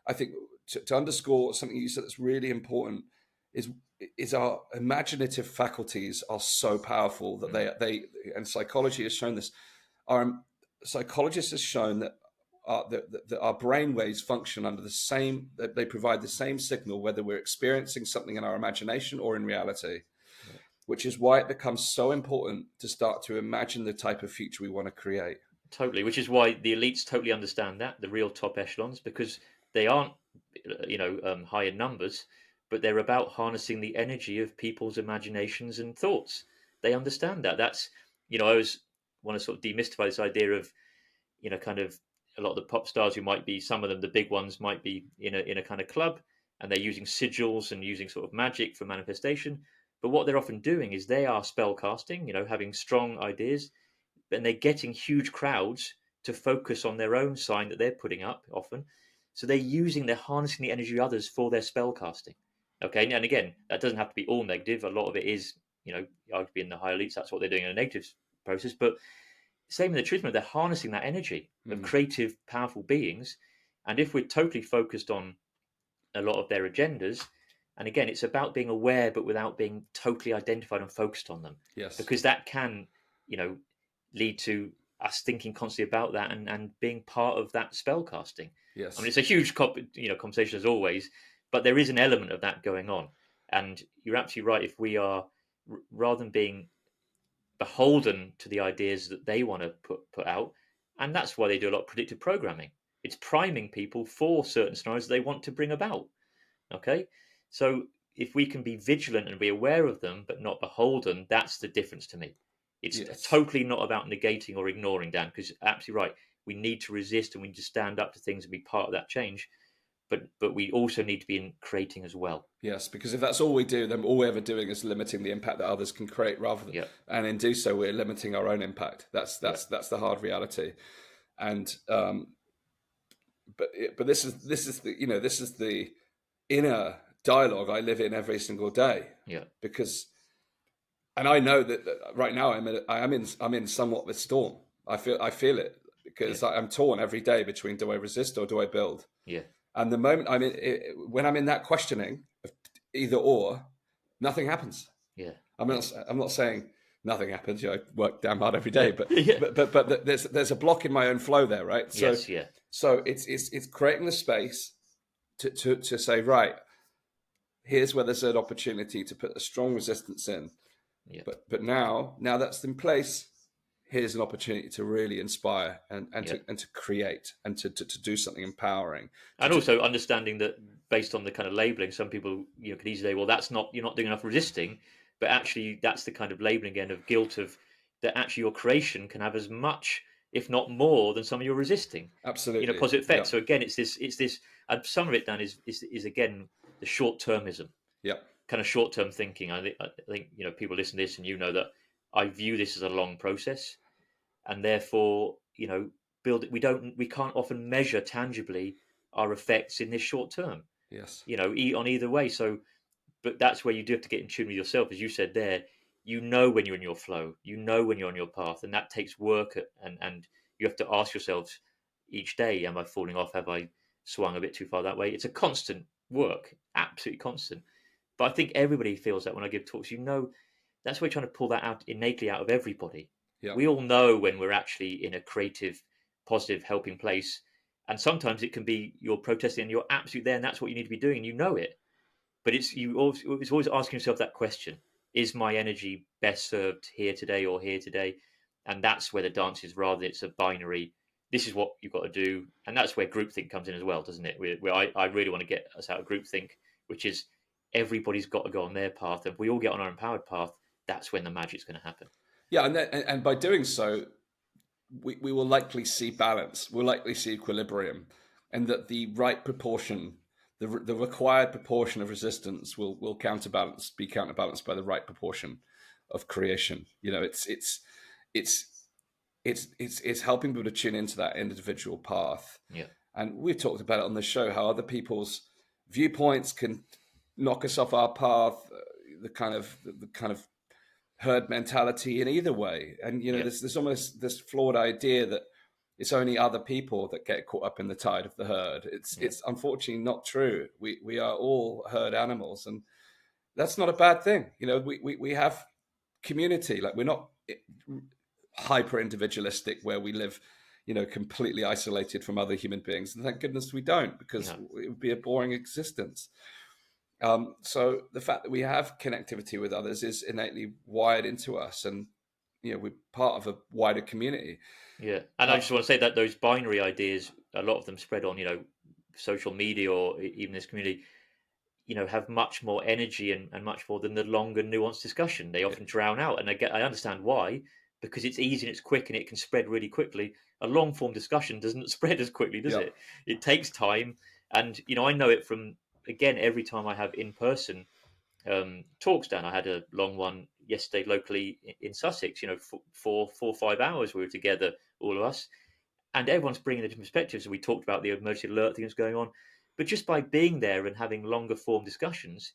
I think, to underscore something you said that's really important, is our imaginative faculties are so powerful that they and psychology has shown this. Our psychologists has shown that that our brain waves function under the same, that they provide the same signal whether we're experiencing something in our imagination or in reality, Yeah. which is why it becomes so important to start to imagine the type of future we want to create. Totally, which is why the elites totally understand that, the real top echelons, because they aren't, high in numbers, but they're about harnessing the energy of people's imaginations and thoughts. They understand that. That's, I always want to sort of demystify this idea of, kind of a lot of the pop stars who might be, some of them, the big ones, might be in a kind of club, and they're using sigils and using sort of magic for manifestation. But what they're often doing is they are spell casting, having strong ideas, and they're getting huge crowds to focus on their own sign that they're putting up often. So they're harnessing the energy of others for their spell casting. Okay, and again, that doesn't have to be all negative. A lot of it is, arguably in the high elites, that's what they're doing in a negative process. But same in the truth, they're harnessing that energy of Mm. creative, powerful beings. And if we're totally focused on a lot of their agendas, and again, it's about being aware, but without being totally identified and focused on them, Yes. because that can, you know, lead to us thinking constantly about that and being part of that spell casting. I mean, Yes. it's a huge conversation as always, but there is an element of that going on. And you're absolutely right. If we are, rather than being beholden to the ideas that they want to put out, and that's why they do a lot of predictive programming. It's priming people for certain scenarios they want to bring about. Okay, so if we can be vigilant and be aware of them, but not beholden, that's the difference to me. It's Yes. totally not about negating or ignoring, Dan, because you're absolutely right. We need to resist and we need to stand up to things and be part of that change. But we also need to be in creating as well. Yes, because if that's all we do, then all we're ever doing is limiting the impact that others can create, rather than, Yeah, and in do so, we're limiting our own impact. That's yeah, that's the hard reality. And but this is the this is the inner dialogue I live in every single day, yeah, because, and I know that right now I'm in somewhat of a storm. I feel it, yeah, because I'm torn every day between, do I resist or do I build? yeah, And the moment when I'm in that questioning of either or, nothing happens. yeah, I'm yeah, not. I'm not saying nothing happens. I work damn hard every yeah, day, but yeah. there's a block in my own flow there, right? So Yes, yeah, so it's creating the space to say, right, here's where there's an opportunity to put a strong resistance in, yeah, but now that's in place, here's an opportunity to really inspire yeah. and to create and to do something empowering. To And do, also understanding that based on the kind of labeling, some people could easily say, well, that's not, you're not doing enough resisting, but actually that's the kind of labeling again of guilt of that actually your creation can have as much, if not more, than some of your resisting, absolutely, positive yeah, effects. So again, it's this, and some of it, Dan, is again the short termism, yeah, kind of short term thinking. I think people listen to this, and that I view this as a long process, and therefore, we can't often measure tangibly our effects in this short term. Yes. On either way. So, but that's where you do have to get in tune with yourself, as you said there. When you're in your flow, when you're on your path, and that takes work. And you have to ask yourselves each day: Am I falling off? Have I swung a bit too far that way? It's a constant work, absolutely constant. But I think everybody feels that when I give talks. That's why we're trying to pull that out innately out of everybody. Yeah. We all know when we're actually in a creative, positive, helping place, and sometimes it can be you're protesting and you're absolutely there, and that's what you need to be doing, and you know it. But it's always asking yourself that question: Is my energy best served here today or here today? And that's where the dance is. Rather, it's a binary. This is what you've got to do, and that's where groupthink comes in as well, doesn't it? Where I really want to get us out of groupthink, which is everybody's got to go on their path, and if we all get on our empowered path, that's when the magic's going to happen. Yeah, and by doing so, we will likely see balance. We'll likely see equilibrium, and that the right proportion, the required proportion of resistance will be counterbalanced by the right proportion of creation. It's helping people to tune into that individual path. Yeah, And we've talked about it on the show how other people's viewpoints can knock us off our path. The kind of herd mentality in either way. And yeah, there's almost this flawed idea that it's only other people that get caught up in the tide of the herd. yeah. It's unfortunately not true. We are all herd animals, and that's not a bad thing. We have community. Like, we're not hyper individualistic where we live completely isolated from other human beings, and thank goodness we don't, because No. it would be a boring existence. So the fact that we have connectivity with others is innately wired into us, and we're part of a wider community. Yeah, and I just want to say that those binary ideas, a lot of them spread on, social media or even this community, have much more energy and much more than the longer nuanced discussion. They often drown out, and I understand why, because it's easy and it's quick and it can spread really quickly. A long form discussion doesn't spread as quickly, does Yeah, it? It takes time, and I know it from, again, every time I have in person talks. Dan, I had a long one yesterday locally in Sussex. For 4 or 5 hours we were together, all of us, and everyone's bringing the different perspectives. We talked about the emergency alert thing that's going on, but just by being there and having longer form discussions,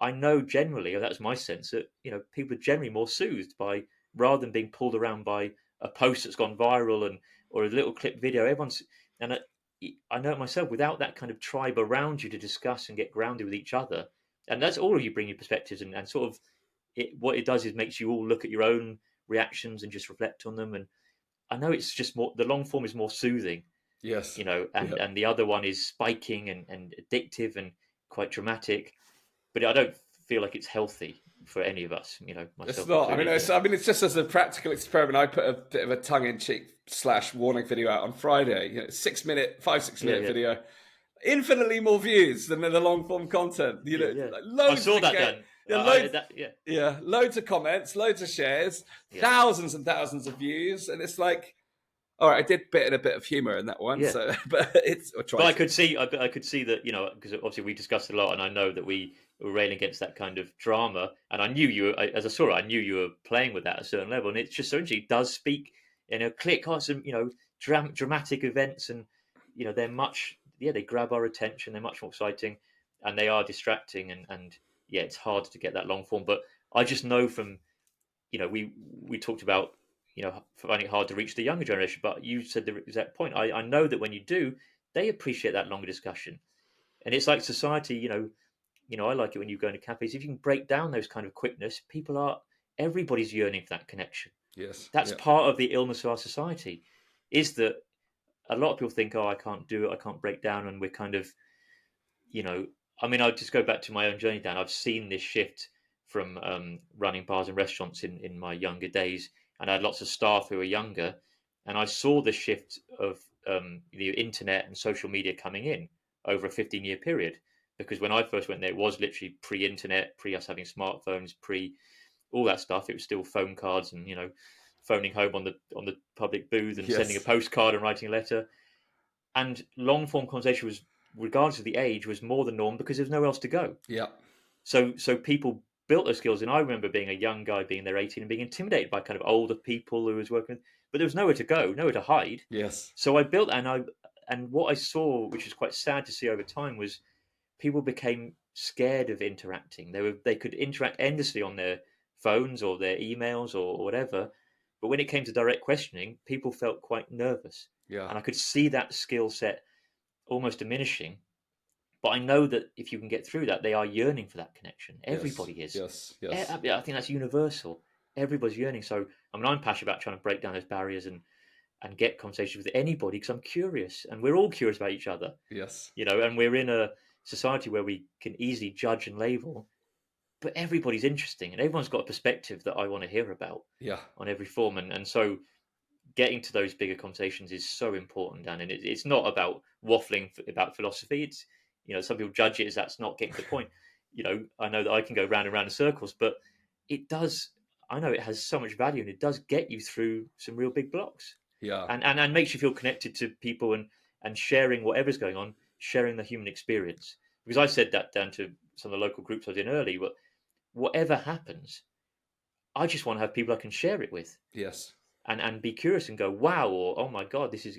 I know generally, or that's my sense, that people are generally more soothed by, rather than being pulled around by a post that's gone viral or a little clip video. I know it myself. Without that kind of tribe around you to discuss and get grounded with each other, and that's all of you bring your perspectives and sort of what it does is makes you all look at your own reactions and just reflect on them. And I know it's just more, the long form is more soothing, yes, and yeah. the other one is spiking and addictive and quite dramatic. But I don't feel like it's healthy for any of us, It's myself not. I mean, included. it's just as a practical experiment. I put a bit of a tongue-in-cheek / warning video out on Friday. 6 minute, 5 6 minute Yeah, video, infinitely more views than the long-form content. yeah, yeah. Like I loads saw of that then. Yeah, loads of comments, loads of shares, yeah, thousands and thousands of views, and it's like, all right, I did bit in a bit of humor in that one, yeah. so but it's or But try I to. could see, I could see that, because obviously we discussed it a lot, and I know that we were railing against that kind of drama. And I knew as I saw it, I knew you were playing with that at a certain level, and it's just so interesting. It does speak, click on some, dramatic events, and they're much, yeah, they grab our attention. They're much more exciting, and they are distracting, and yeah, it's hard to get that long form. But I just know from, we talked about, finding it hard to reach the younger generation, but you said the exact point. I know that when you do, they appreciate that longer discussion. And it's like society, I like it when you go into cafes. If you can break down those kind of quickness, everybody's yearning for that connection. Yes, That's yeah, part of the illness of our society, is that a lot of people think, oh, I can't do it, I can't break down, and we're kind of, you know, I mean, I'll just go back to my own journey, Dan. I've seen this shift from running bars and restaurants in my younger days, and I had lots of staff who were younger, and I saw the shift of the internet and social media coming in over a 15-year period. Because when I first went there, it was literally pre-internet, pre us having smartphones, pre all that stuff. It was still phone cards and phoning home on the public booth and sending a yes, postcard and writing a letter. And long form conversation was, regardless of the age, was more the norm because there was nowhere else to go. yeah, So people built those skills. And I remember being a young guy, being there 18, and being intimidated by kind of older people who I was working with, but there was nowhere to go, nowhere to hide. Yes. So I built, and what I saw, which was quite sad to see over time, was people became scared of interacting. They could interact endlessly on their phones or their emails or whatever, but when it came to direct questioning, people felt quite nervous, Yeah. and I could see that skill set almost diminishing. But I know that if you can get through that, they are yearning for that connection. Yes. Everybody is. Yes. Yes. I think that's universal. Everybody's yearning. So I mean, I'm passionate about trying to break down those barriers and get conversations with anybody because I'm curious, and we're all curious about each other. Yes. And we're in a society where we can easily judge and label, but everybody's interesting, and everyone's got a perspective that I want to hear about Yeah. on every form, and so getting to those bigger conversations is so important, Dan. And it's not about waffling about philosophy. It's some people judge it as that's not getting to the point. I know that I can go round and round in circles, but it does. I know it has so much value, and it does get you through some real big blocks, Yeah. and makes you feel connected to people and sharing whatever's going on, sharing the human experience. Because I said that down to some of the local groups I was in early, but whatever happens, I just want to have people I can share it with Yes. and be curious and go, wow, or oh my god, this is.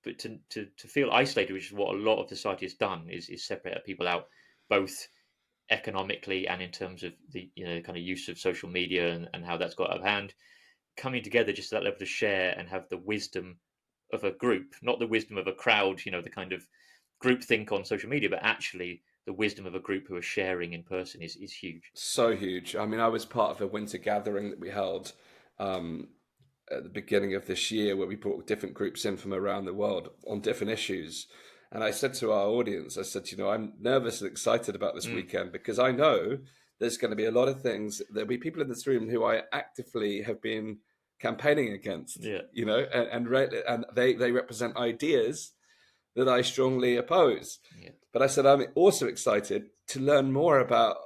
But to feel isolated, which is what a lot of society has done, is separate people out, both economically and in terms of the kind of use of social media and how that's got out of hand. Coming together just at that level to share and have the wisdom of a group, not the wisdom of a crowd, the kind of group think on social media, but actually the wisdom of a group who are sharing in person is huge. So huge. I mean, I was part of a winter gathering that we held um, at the beginning of this year where we brought different groups in from around the world on different issues. And I said to our audience, I said, I'm nervous and excited about this Mm, weekend because I know there's going to be a lot of things. There'll be people in this room who I actively have been campaigning against, yeah, and they represent ideas that I strongly oppose. yeah, But I said, I'm also excited to learn more about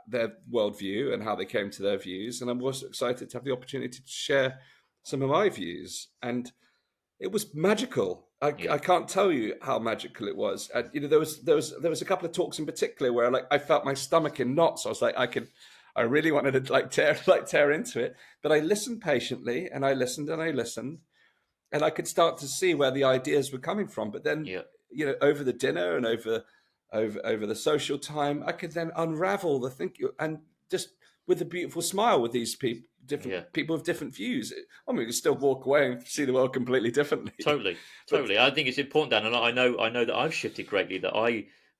their worldview and how they came to their views. And I'm also excited to have the opportunity to share some of my views. And it was magical. yeah, I can't tell you how magical it was. There was a couple of talks in particular where I felt my stomach in knots. I was like, I really wanted to tear into it, but I listened patiently and I listened and I listened, and I could start to see where the ideas were coming from. But then, yeah, over the dinner and over the social time, I could then unravel the thinking and just with a beautiful smile with these different yeah. people with different views. I mean, we could still walk away and see the world completely differently. Totally, But totally. I think it's important, Dan, and I know that I've shifted greatly. That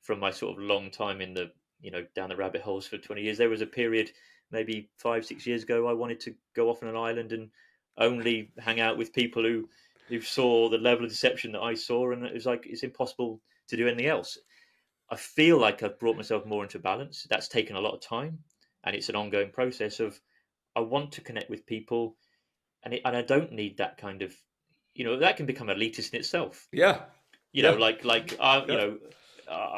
from my sort of long time in the down the rabbit holes for 20 years, there was a period maybe 5, 6 years ago I wanted to go off on an island and only hang out with people who saw the level of deception that I saw, and it was like it's impossible to do anything else. I feel like I've brought myself more into balance. That's taken a lot of time, and it's an ongoing process of I want to connect with people, and I don't need that kind of that can become elitist in itself. yeah, yeah, Like yeah,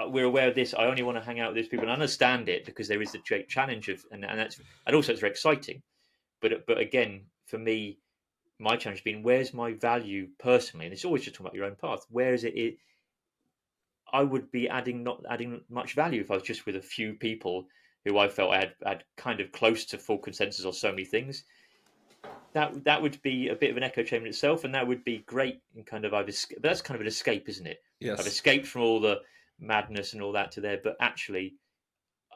we're aware of this. I only want to hang out with these people and understand it because there is the challenge of and also it's very exciting. But again, for me, my challenge has been where's my value personally, and it's always just talking about your own path. Where is it? I would be not adding much value if I was just with a few people who I felt I had kind of close to full consensus on so many things. That would be a bit of an echo chamber in itself, and that would be great in kind of but that's kind of an escape, isn't it? I've yes, escaped from all the madness and all that to there, but actually,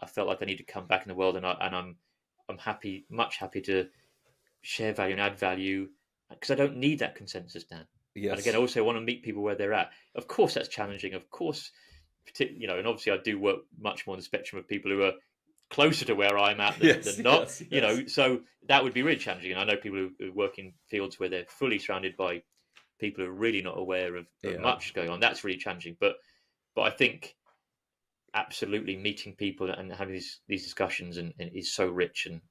I felt like I need to come back in the world, and I'm happy, much happy to share value and add value because I don't need that consensus, Dan. And again, I yes, also want to meet people where they're at. Of course, that's challenging. Of course, and obviously, I do work much more on the spectrum of people who are closer to where I'm at than, yes, than not. yes, yes, So that would be really challenging. And I know people who work in fields where they're fully surrounded by people who are really not aware of yeah, much going on. That's really challenging. But I think absolutely meeting people and having these discussions and is so rich. And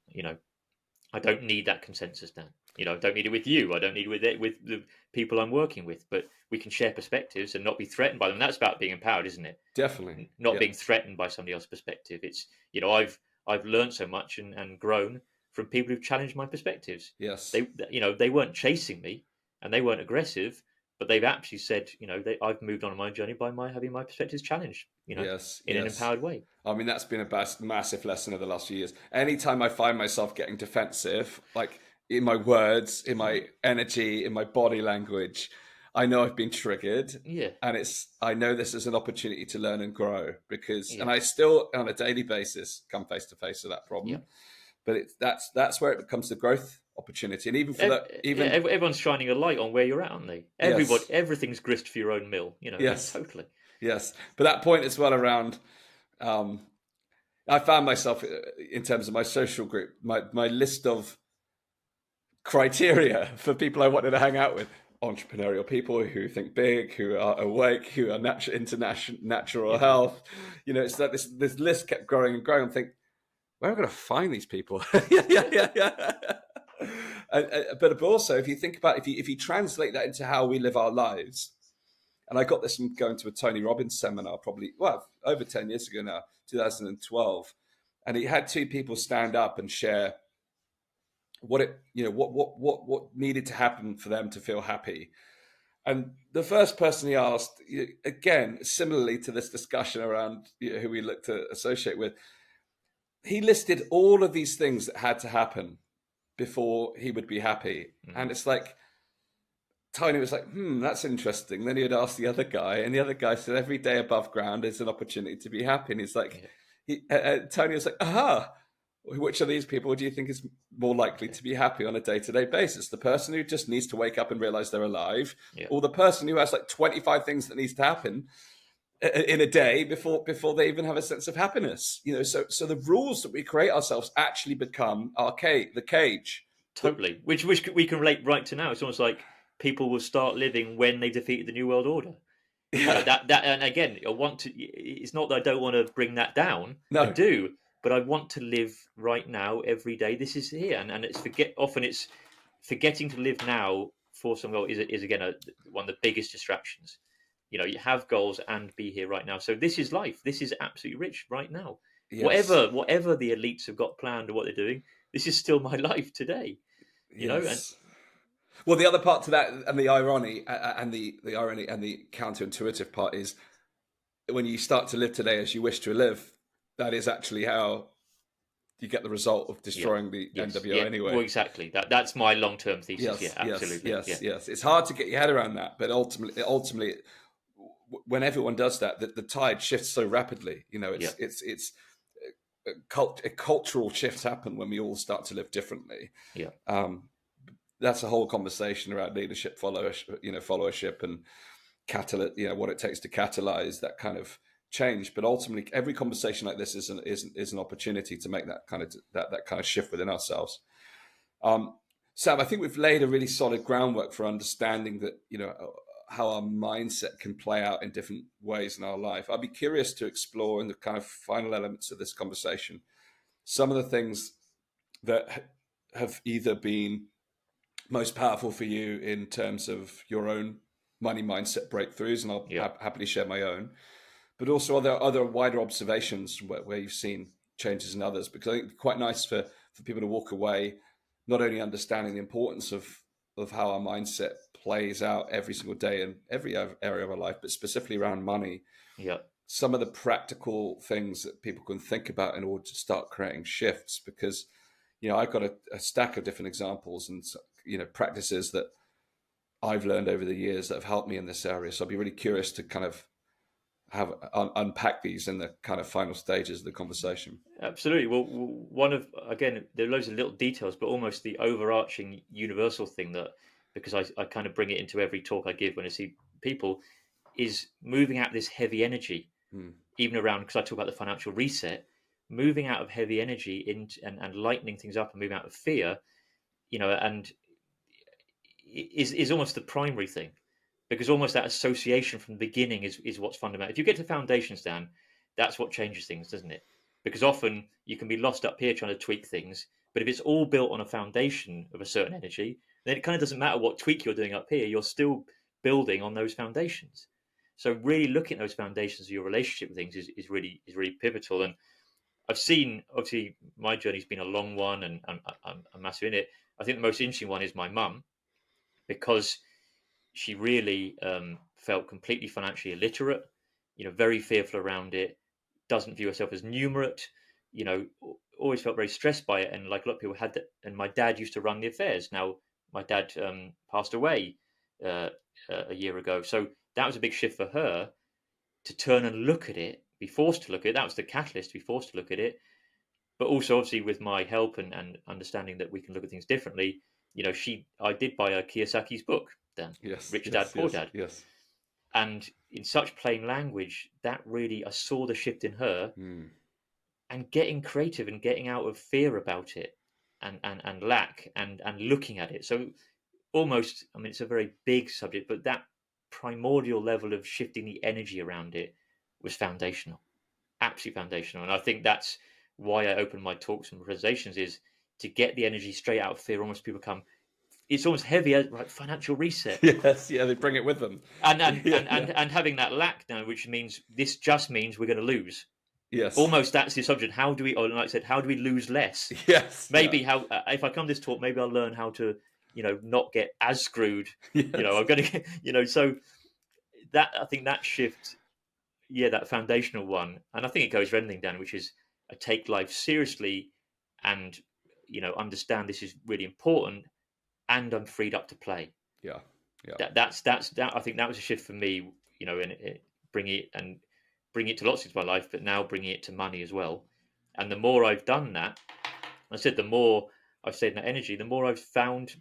I don't need that consensus, Dan. I don't need it with you. I don't need it with the people I'm working with. But we can share perspectives and not be threatened by them. That's about being empowered, isn't it? definitely, Not yeah, being threatened by somebody else's perspective. It's I've learned so much and grown from people who've challenged my perspectives. yes, They weren't chasing me and they weren't aggressive, but they've actually said, I've moved on my journey by having my perspectives challenged, Yes, in an yes. empowered way. I mean, that's been a massive lesson of the last few years. Anytime I find myself getting defensive, like in my words, in my energy, in my body language, I know I've been triggered. Yeah, And I know this is an opportunity to learn and grow and yeah, I still, on a daily basis, come face to face with that yeah. problem. But that's where it becomes the growth opportunity. And even for that, Yeah, even, everyone's shining a light on where you're at, aren't they? Everybody, yes, everything's grist for your own mill. yes, Totally. yes. But that point as well around, um, I found myself in terms of my social group, my list of criteria for people I wanted to hang out with: entrepreneurial people who think big, who are awake, who are natural Yeah, health. It's like this list kept growing and growing. I think, where am I going to find these people? Yeah. But also, if you think about if you translate that into how we live our lives, and I got this from going to a Tony Robbins seminar, probably over 10 years ago now, 2012, and he had two people stand up and share what needed to happen for them to feel happy. And the first person he asked, again, similarly to this discussion around who we look to associate with, he listed all of these things that had to happen before he would be happy. mm, And it's like, Tony was like, that's interesting. Then he would ask the other guy, and the other guy said, every day above ground is an opportunity to be happy. And he's like, yeah, Tony was like, aha, which of these people do you think is more likely to be happy on a day-to-day basis? The person who just needs to wake up and realize they're alive, yeah. or the person who has like 25 things that needs to happen in a day before they even have a sense of happiness? So the rules that we create ourselves actually become the cage. Totally. Which we can relate right to now. It's almost like people will start living when they defeated the New World Order. Yeah, That and again, I want to. It's not that I don't want to bring that down. I no, do, but I want to live right now, every day. This is here, and it's forgetting to live now for some goal is again one of the biggest distractions. You have goals and be here right now. So this is life. This is absolutely rich right now. yes, Whatever the elites have got planned or what they're doing, this is still my life today. And yes. Well, the other part to that, and the irony, and the irony, and the counterintuitive part is when you start to live today as you wish to live. That is actually how you get the result of yeah, destroying the yes, NWO yeah, anyway. well, exactly. That's my long term thesis. Yeah, Yes, yes, absolutely. yes, Yeah, yes. It's hard to get your head around that, but ultimately, when everyone does that, the tide shifts so rapidly. yeah, It's a cultural shifts happen when we all start to live differently. yeah, Um, that's a whole conversation around leadership, followership, and what it takes to catalyze that kind of change. But ultimately, every conversation like this is an opportunity to make that kind of shift within ourselves. Um, Sam, I think we've laid a really solid groundwork for understanding that how our mindset can play out in different ways in our life. I'd be curious to explore in the kind of final elements of this conversation some of the things that have either been most powerful for you in terms of your own money mindset breakthroughs, and I'll yeah. happily share my own, but also other wider observations where you've seen changes in others, because I think it's quite nice for people to walk away not only understanding the importance of how our mindset plays out every single day in every area of our life, but specifically around money, Yeah, some of the practical things that people can think about in order to start creating shifts. Because I've got a stack of different examples and practices that I've learned over the years that have helped me in this area. So I'd be really curious to kind of have unpack these in the kind of final stages of the conversation. absolutely. Well, one of again, there are loads of little details, but almost the overarching universal thing that because I kind of bring it into every talk I give when I see people is moving out this heavy energy, Mm. even around because I talk about the financial reset, moving out of heavy energy into and lightening things up and moving out of fear, and is almost the primary thing because almost that association from the beginning is what's fundamental. If you get to foundations, Dan, that's what changes things, doesn't it? Because often you can be lost up here trying to tweak things, but if it's all built on a foundation of a certain energy, then it kind of doesn't matter what tweak you're doing up here. You're still building on those foundations. So really looking at those foundations of your relationship with things is really pivotal. And I've seen obviously my journey's been a long one, and I'm massive in it. I think the most interesting one is my mum because she really felt completely financially illiterate, very fearful around it, doesn't view herself as numerate, always felt very stressed by it. And like a lot of people had that. And my dad used to run the affairs. Now, my dad passed away a year ago. So that was a big shift for her to turn and look at it, be forced to look at it. That was the catalyst, to be forced to look at it. But also, obviously, with my help and understanding that we can look at things differently, I did buy her Kiyosaki's book, then, Yes. Rich Yes. Dad, Poor Yes. Dad. Yes. And in such plain language, that really, I saw the shift in her, and getting creative and getting out of fear about it and lack and looking at it. So almost, I mean, it's a very big subject, but that primordial level of shifting the energy around it was foundational, absolutely foundational. And I think that's why I open my talks and presentations, is to get the energy straight out of fear. Almost people come, it's almost heavy, like financial reset. Yes. Yeah. They bring it with them. And having that lack now, which means this just means we're going to lose. Yes. Almost that's the subject. How do we, or like I said, how do we lose less? Yes. Maybe how, if I come to this talk, maybe I'll learn how to, not get as screwed. Yes. I'm going to, so that, I think that shift, that foundational one, and I think it goes for anything, Dan, which is I take life seriously, and understand this is really important, and I'm freed up to play. Yeah. That's that. I think that was a shift for me. And bring it to lots of my life, but now bringing it to money as well. And the more I've done that, I said, the more I've stayed in that energy, the more I've found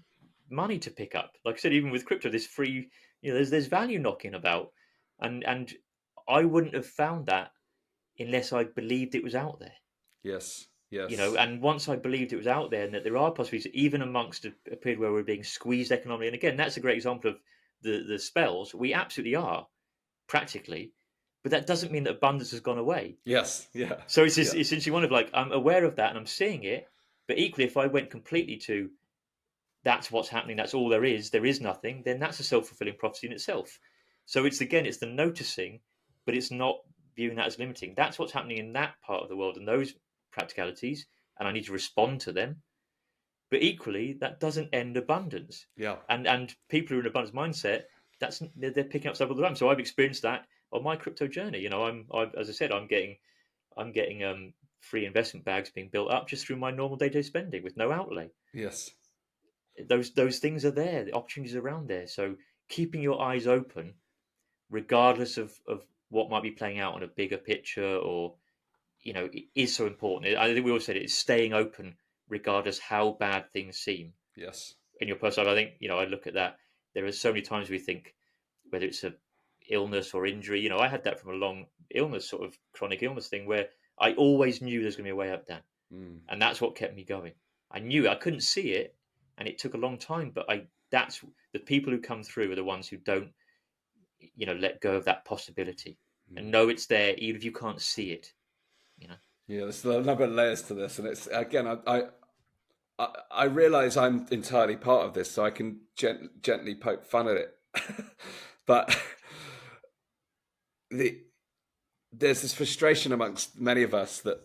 money to pick up. Like I said, even with crypto, there's free, there's value knocking about, and I wouldn't have found that unless I believed it was out there. Yes. Yes. And once I believed it was out there and that there are possibilities, even amongst a period where we're being squeezed economically, and again, that's a great example of the spells. We absolutely are, practically, but that doesn't mean that abundance has gone away. Yes. Yeah. So it's essentially one of like, I'm aware of that and I'm seeing it, but equally, if I went completely to that's what's happening, that's all there is nothing, then that's a self-fulfilling prophecy in itself. So it's the noticing, but it's not viewing that as limiting. That's what's happening in that part of the world and those practicalities, and I need to respond to them. But equally, that doesn't end abundance. Yeah. And people who are in abundance mindset, they're picking up stuff all the time. So I've experienced that on my crypto journey. As I said, I'm getting free investment bags being built up just through my normal day-to-day spending with no outlay. Yes. Those things are there, the opportunities are around there. So keeping your eyes open, regardless of what might be playing out on a bigger picture, or it is so important. I think we all said it is staying open regardless how bad things seem. Yes. In your personal life, I think I look at that. There are so many times we think, whether it's a illness or injury, I had that from a long illness, sort of chronic illness thing, where I always knew there's going to be a way up, Dan. And that's what kept me going. I knew I couldn't see it, and it took a long time, but that's the people who come through are the ones who don't let go of that possibility and know it's there even if you can't see it. Yeah, there's a number of layers to this, and it's again, I realize I'm entirely part of this, so I can gently poke fun at it. But there's this frustration amongst many of us that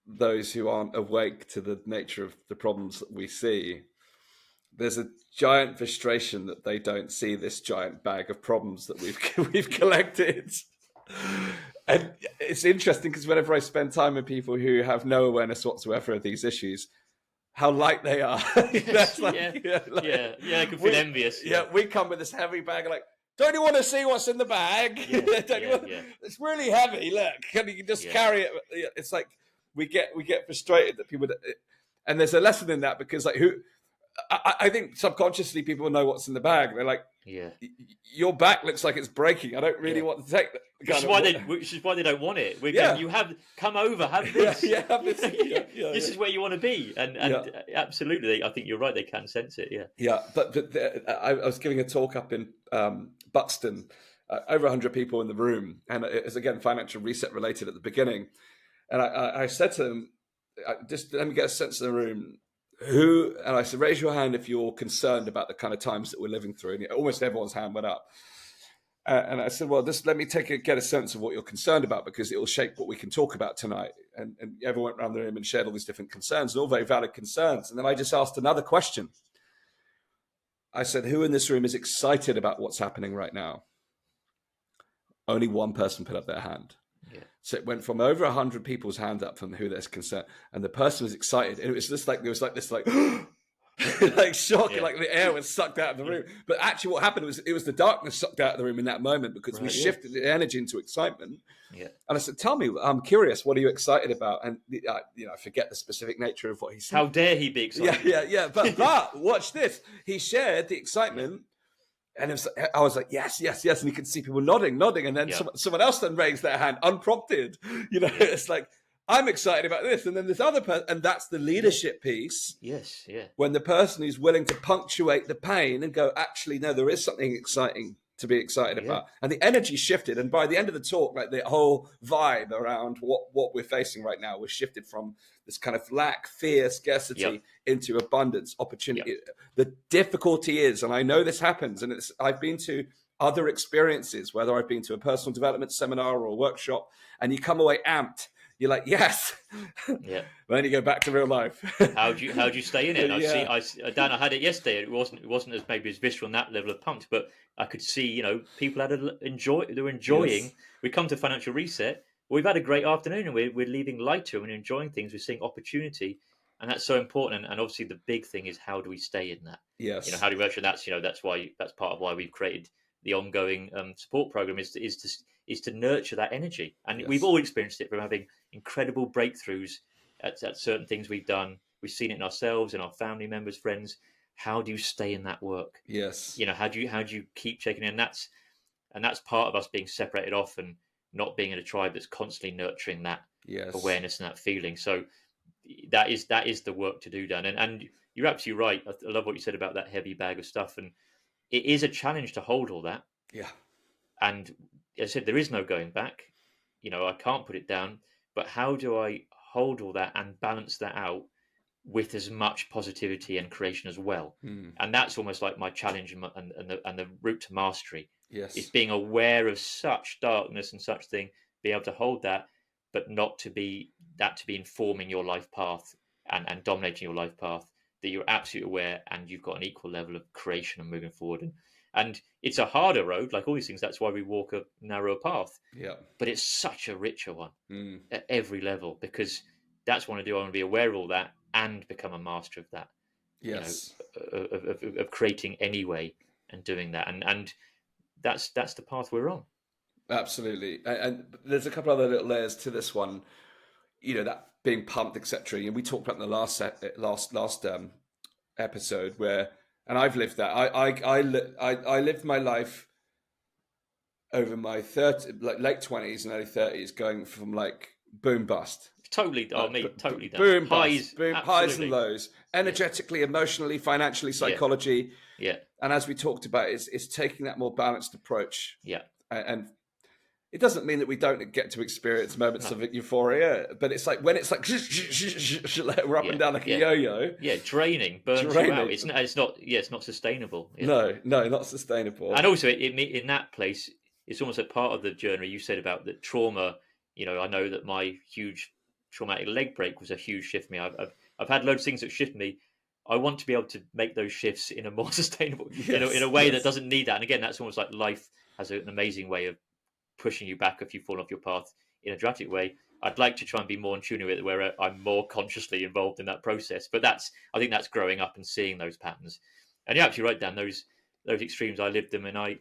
those who aren't awake to the nature of the problems that we see, there's a giant frustration that they don't see this giant bag of problems that we've collected. And it's interesting because whenever I spend time with people who have no awareness whatsoever of these issues, how light they are. I can feel envious. Yeah, we come with this heavy bag, like, don't you want to see what's in the bag? It's really heavy. Look, can you just carry it? It's like we get frustrated that people, and there's a lesson in that, because like I think subconsciously people know what's in the bag. They're like, your back looks like it's breaking. I don't really want to take that. Which is why they don't want it. We're going, you have come over, have this. Have this. This is where you want to be, and absolutely, I think you're right. They can sense it. But I was giving a talk up in Buxton, over 100 people in the room, and it was again financial reset related at the beginning. And I said to them, just let me get a sense of the room. And I said, raise your hand if you're concerned about the kind of times that we're living through. And almost everyone's hand went up. And I said, well, just let me get a sense of what you're concerned about, because it will shape what we can talk about tonight. And everyone went around the room and shared all these different concerns, and all very valid concerns. And then I just asked another question. Who, and I said, raise your hand if you're concerned about the kind of times that we're living through. And almost everyone's hand went up. And I said, well, just let me take get a sense of what you're concerned about, because it will shape what we can talk about tonight. And everyone went around the room and shared all these different concerns, and all very valid concerns. And then I just asked another question. I said, who in this room is excited about what's happening right now? Only one person put up their hand. Yeah. So it went from over 100 people's hand up from who there's concerned, and the person was excited. And it was just like, there was like this, like, like shock, Yeah. like the air was sucked out of the room. But actually, what happened was it was the darkness sucked out of the room in that moment because we Right, yeah. shifted the energy into excitement. Yeah. And I said, "Tell me, I'm curious. What are you excited about?" And I forget the specific nature of what he said. How dare he be excited? Yeah. But watch this. He shared the excitement. And I was like, yes. And you could see people nodding. And then someone else then raised their hand unprompted. It's like, I'm excited about this. And then this other person, and that's the leadership piece. Yes, yeah. When the person who's willing to punctuate the pain and go, actually, no, there is something exciting to be excited about. And the energy shifted. And by the end of the talk, like the whole vibe around what we're facing right now was shifted from this kind of lack, fear, scarcity into abundance, opportunity. The difficulty is, and I know this happens, and I've been to other experiences, whether I've been to a personal development seminar or a workshop, and you come away amped. You're like, yes. Yeah. But then you go back to real life. How'd you stay in it? And Dan, I had it yesterday. It wasn't as maybe as visceral on that level of pumped, but I could see, people they were enjoying. Yes. We come to Financial Reset. We've had a great afternoon, and we're leaving lighter and we're enjoying things. We're seeing opportunity, and that's so important. And obviously, the big thing is how do we stay in that? Yes. How do we nurture? That's that's part of why we've created the ongoing support program is to nurture that energy. And we've all experienced it from having incredible breakthroughs at certain things we've done. We've seen it in ourselves, in our family members, friends. How do you stay in that work? Yes. How do you keep checking in? And that's part of us being separated off and not being in a tribe that's constantly nurturing that awareness and that feeling. So that is the work to do, Dan. And you're absolutely right. I love what you said about that heavy bag of stuff. And it is a challenge to hold all that. Yeah. And as I said, there is no going back. I can't put it down. But how do I hold all that and balance that out with as much positivity and creation as well? And that's almost like my challenge and the route to mastery. Yes. Is being aware of such darkness and such thing, be able to hold that, but not to be informing your life path and dominating your life path, that you're absolutely aware and you've got an equal level of creation and moving forward. And it's a harder road, like all these things. That's why we walk a narrower path. Yeah. But it's such a richer one at every level, because that's what I want to do. I want to be aware of all that and become a master of that. Yes. Of creating anyway and doing that. And that's the path we're on. Absolutely. And there's a couple other little layers to this one, that being pumped, etc. We talked about in the last episode where, and I've lived that. I lived my life over my late 20s and early 30s, going from like boom bust. Totally, totally. Boom highs, bust, highs and lows, energetically, emotionally, financially, psychology. Yeah. And as we talked about, it's taking that more balanced approach. Yeah. And it doesn't mean that we don't get to experience moments of euphoria, but it's like when it's like we're up and down like a yo-yo. Yeah, draining, burns you out. It's not sustainable. No, not sustainable. And also, in that place, it's almost like part of the journey you said about the trauma. I know that my huge traumatic leg break was a huge shift for me. I've had loads of things that shift me. I want to be able to make those shifts in a more sustainable, in a way that doesn't need that. And again, that's almost like life has an amazing way of pushing you back if you fall off your path in a dramatic way. I'd like to try and be more in tune with it, where I'm more consciously involved in that process. But I think that's growing up and seeing those patterns. And you actually write down those extremes. I lived them, and I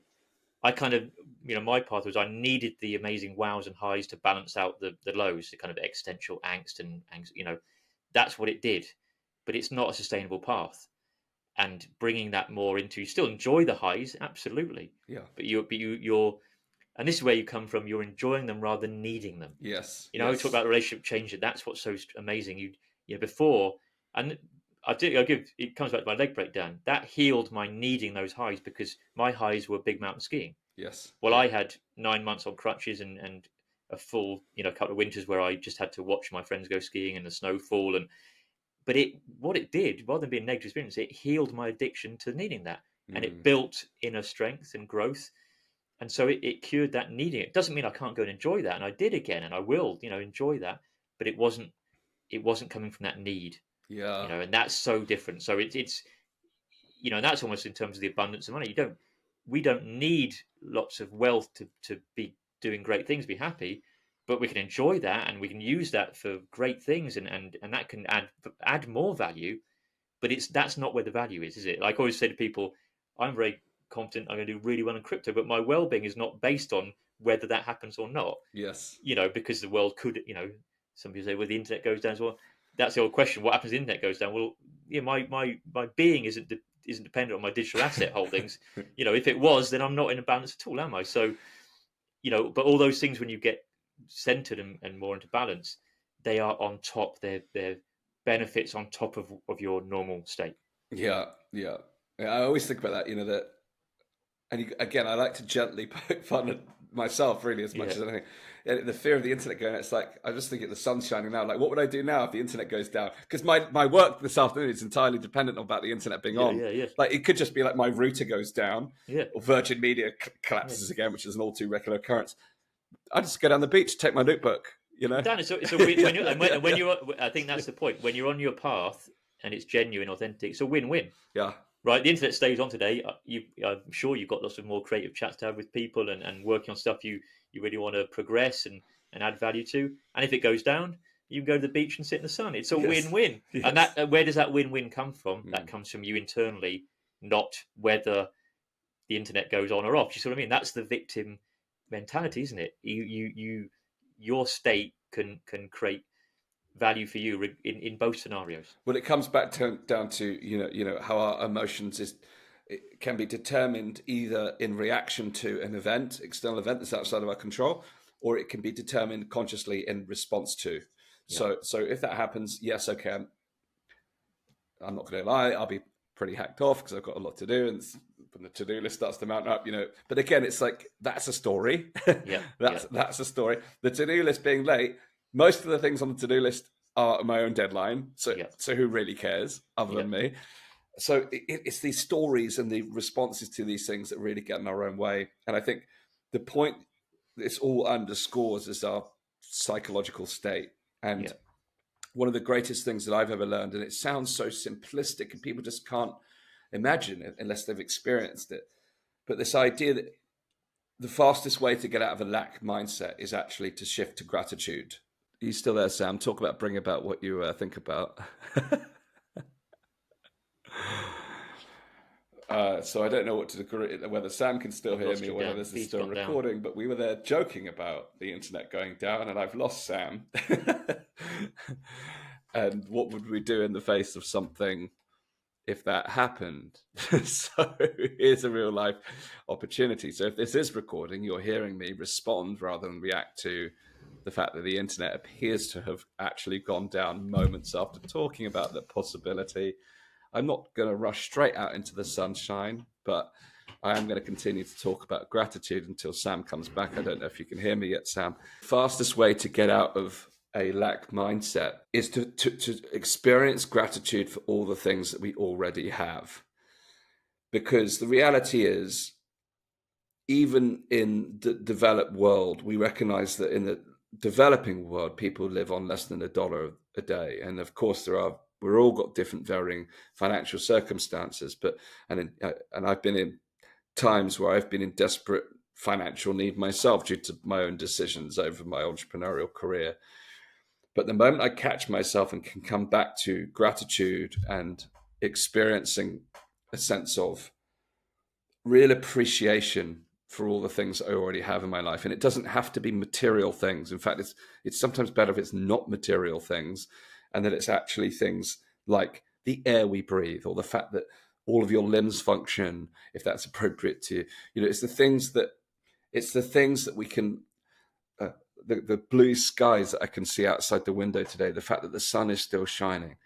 kind of, my path was I needed the amazing wows and highs to balance out the lows, the kind of existential angst and that's what it did. But it's not a sustainable path. And bringing that more into, still enjoy the highs, absolutely. Yeah. But you're, and this is where you come from. You're enjoying them rather than needing them. Yes. We talk about relationship change. That's what's so amazing. Before, and it comes back to my leg breakdown. That healed my needing those highs, because my highs were big mountain skiing. Yes. Well, I had 9 months on crutches and a full, couple of winters where I just had to watch my friends go skiing in the snowfall. But what it did, rather than being a negative experience, it healed my addiction to needing that, and it built inner strength and growth. And so it cured that needing. It doesn't mean I can't go and enjoy that, and I did again, and I will, enjoy that. But it wasn't coming from that need. Yeah. And that's so different. So it's and that's almost in terms of the abundance of money. We don't need lots of wealth to be doing great things, be happy, but we can enjoy that and we can use that for great things, and that can add more value. But that's not where the value is it? Like I always say to people, I'm very confident I'm going to do really well in crypto, but my well-being is not based on whether that happens or not. Yes. Because the world could, some people say, well, the internet goes down as well. That's the old question. What happens if the internet goes down? Well, my being isn't dependent on my digital asset holdings. If it was, then I'm not in a balance at all, am I? So, but all those things, when you get centered and more into balance, they are on top. They're benefits on top of your normal state. Yeah, yeah. I always think about that, that, and again, I like to gently poke fun at myself, really, as much Yeah. as anything. The fear of the internet going, it's like, I just think the sun's shining now. Like, what would I do now if the internet goes down? Because my work this afternoon is entirely dependent on about the internet being on. Yeah. Like, it could just be like my router goes down, Yeah. or Virgin Media collapses again, which is an all too regular occurrence. I just go down the beach, take my notebook, Dan, it's a win, when you're. I think that's the point. When you're on your path and it's genuine, authentic, it's a win-win. Yeah. Right, the internet stays on today. I'm sure you've got lots of more creative chats to have with people and working on stuff you really want to progress and add value to. And if it goes down, you can go to the beach and sit in the sun. It's a win-win. Yes. And that where does that win-win come from? That comes from you internally, not whether the internet goes on or off. You see what I mean? That's the victim mentality, isn't it? Your state can create value for you in both scenarios. Well, it comes back down to how our emotions can be determined either in reaction to an event, external event that's outside of our control, or it can be determined consciously in response to. Yeah. So if that happens, yes, okay, I'm not going to lie, I'll be pretty hacked off because I've got a lot to do, and when the to-do list starts to mount up, But again, it's like, that's a story. Yeah. That's a story. The to-do list being late. Most of the things on the to-do list are my own deadline. So who really cares other than me? So it's these stories and the responses to these things that really get in our own way. And I think the point this all underscores is our psychological state. And one of the greatest things that I've ever learned, and it sounds so simplistic and people just can't imagine it unless they've experienced it. But this idea that the fastest way to get out of a lack mindset is actually to shift to gratitude. Are you still there, Sam? Talk about, bring about what you think about. So I don't know whether Sam can still hear me or whether this is still recording, but we were there joking about the internet going down, and I've lost Sam. And what would we do in the face of something if that happened? So here's a real life opportunity. So if this is recording, you're hearing me respond rather than react to the fact that the internet appears to have actually gone down moments after talking about the possibility. I'm not going to rush straight out into the sunshine, but I am going to continue to talk about gratitude until Sam comes back. I don't know if you can hear me yet, Sam. Fastest way to get out of a lack mindset is to experience gratitude for all the things that we already have. Because the reality is, even in the developed world, we recognize that in the developing world, people live on less than $1 a day. And of course, we're all got different varying financial circumstances, and I've been in times where I've been in desperate financial need myself due to my own decisions over my entrepreneurial career. But the moment I catch myself and can come back to gratitude and experiencing a sense of real appreciation for all the things I already have in my life, and it doesn't have to be material things. In fact, it's sometimes better if it's not material things, and that it's actually things like the air we breathe, or the fact that all of your limbs function, if that's appropriate to you. It's the things that we can, the blue skies that I can see outside the window today, the fact that the sun is still shining,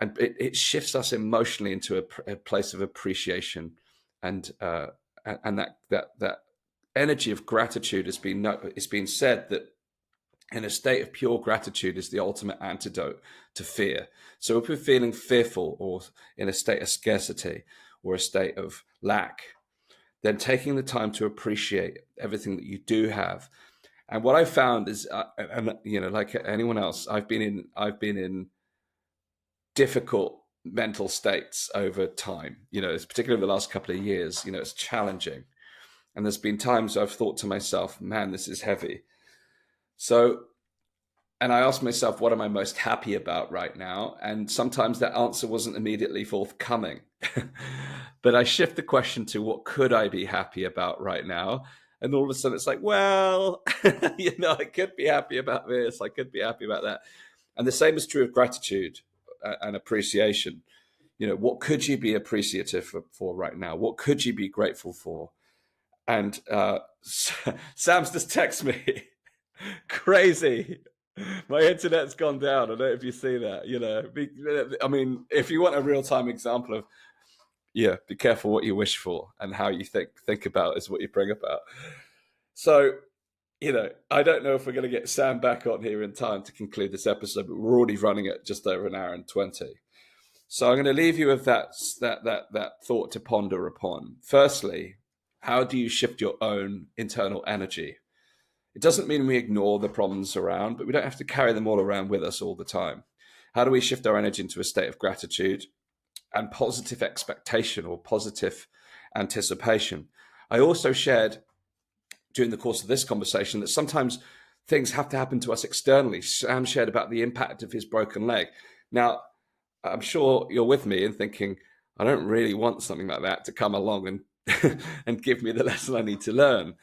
and it shifts us emotionally into a place of appreciation, and that energy of gratitude it's been said that in a state of pure gratitude is the ultimate antidote to fear. So if we're feeling fearful or in a state of scarcity or a state of lack, then taking the time to appreciate everything that you do have. And what I found is, like anyone else, I've been in difficult mental states over time. It's particularly the last couple of years, it's challenging. And there's been times I've thought to myself, man, this is heavy. So, and I asked myself, what am I most happy about right now? And sometimes that answer wasn't immediately forthcoming. But I shift the question to what could I be happy about right now? And all of a sudden it's like, well, I could be happy about this. I could be happy about that. And the same is true of gratitude and appreciation. What could you be appreciative for right now? What could you be grateful for? And Sam's just texted me, crazy. My internet's gone down. I don't know if you see that. I mean, if you want a real-time example of, be careful what you wish for, and how you think about is what you bring about. So, I don't know if we're going to get Sam back on here in time to conclude this episode, but we're already running at just over an hour and 20. So I'm going to leave you with that thought to ponder upon. Firstly, how do you shift your own internal energy? It doesn't mean we ignore the problems around, but we don't have to carry them all around with us all the time. How do we shift our energy into a state of gratitude and positive expectation or positive anticipation? I also shared during the course of this conversation that sometimes things have to happen to us externally. Sam shared about the impact of his broken leg. Now, I'm sure you're with me in thinking, I don't really want something like that to come along and and give me the lesson I need to learn.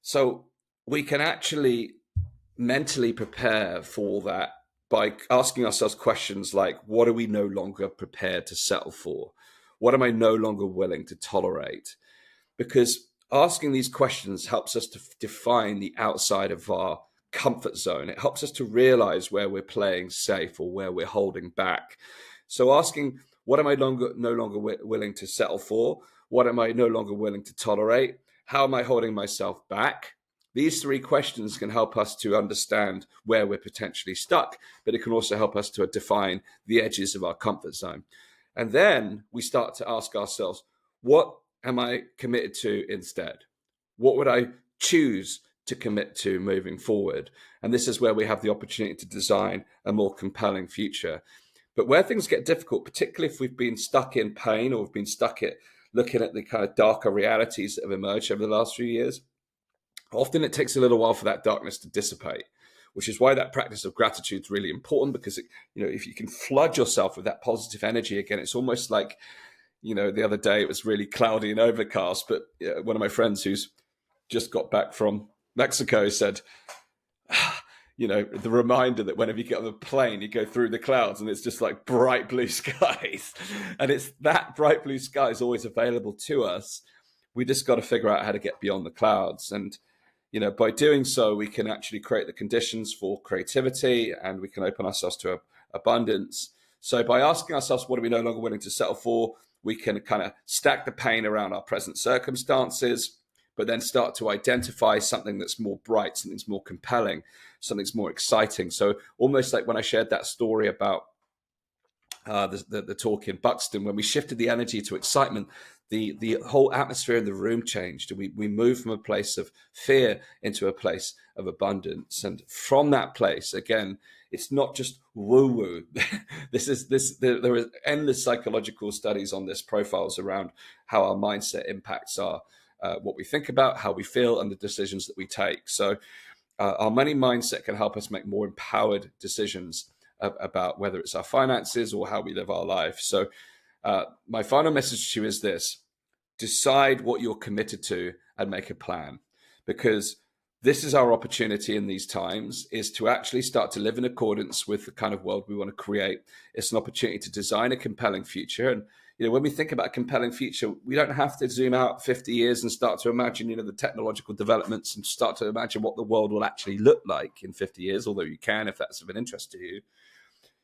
So we can actually mentally prepare for that by asking ourselves questions like, what are we no longer prepared to settle for? What am I no longer willing to tolerate? Because asking these questions helps us to define the outside of our comfort zone. It helps us to realize where we're playing safe or where we're holding back. So asking, what am I no longer willing to settle for? What am I no longer willing to tolerate? How am I holding myself back? These three questions can help us to understand where we're potentially stuck, but it can also help us to define the edges of our comfort zone. And then we start to ask ourselves, what am I committed to instead? What would I choose to commit to moving forward? And this is where we have the opportunity to design a more compelling future. But where things get difficult, particularly if we've been stuck in pain or we've been stuck at looking at the kind of darker realities that have emerged over the last few years, often it takes a little while for that darkness to dissipate, which is why that practice of gratitude is really important, because if you can flood yourself with that positive energy again, it's almost like, the other day it was really cloudy and overcast, but one of my friends who's just got back from Mexico said, the reminder that whenever you get on a plane, you go through the clouds and it's just like bright blue skies. And it's that bright blue sky is always available to us. We just got to figure out how to get beyond the clouds. And, by doing so, we can actually create the conditions for creativity, and we can open ourselves to abundance. So by asking ourselves, what are we no longer willing to settle for? We can kind of stack the pain around our present circumstances, but then start to identify something that's more bright, something that's more compelling, something that's more exciting. So almost like when I shared that story about the talk in Buxton, when we shifted the energy to excitement, the whole atmosphere in the room changed. And we moved from a place of fear into a place of abundance. And from that place, again, it's not just woo-woo. There are endless psychological studies on this, profiles around how our mindset impacts our what we think about, how we feel, and the decisions that we take. So our money mindset can help us make more empowered decisions about whether it's our finances or how we live our life. So my final message to you is this: decide what you're committed to and make a plan, because this is our opportunity in these times, is to actually start to live in accordance with the kind of world we want to create. It's an opportunity to design a compelling future. And when we think about a compelling future, we don't have to zoom out 50 years and start to imagine, the technological developments and start to imagine what the world will actually look like in 50 years, although you can, if that's of an interest to you.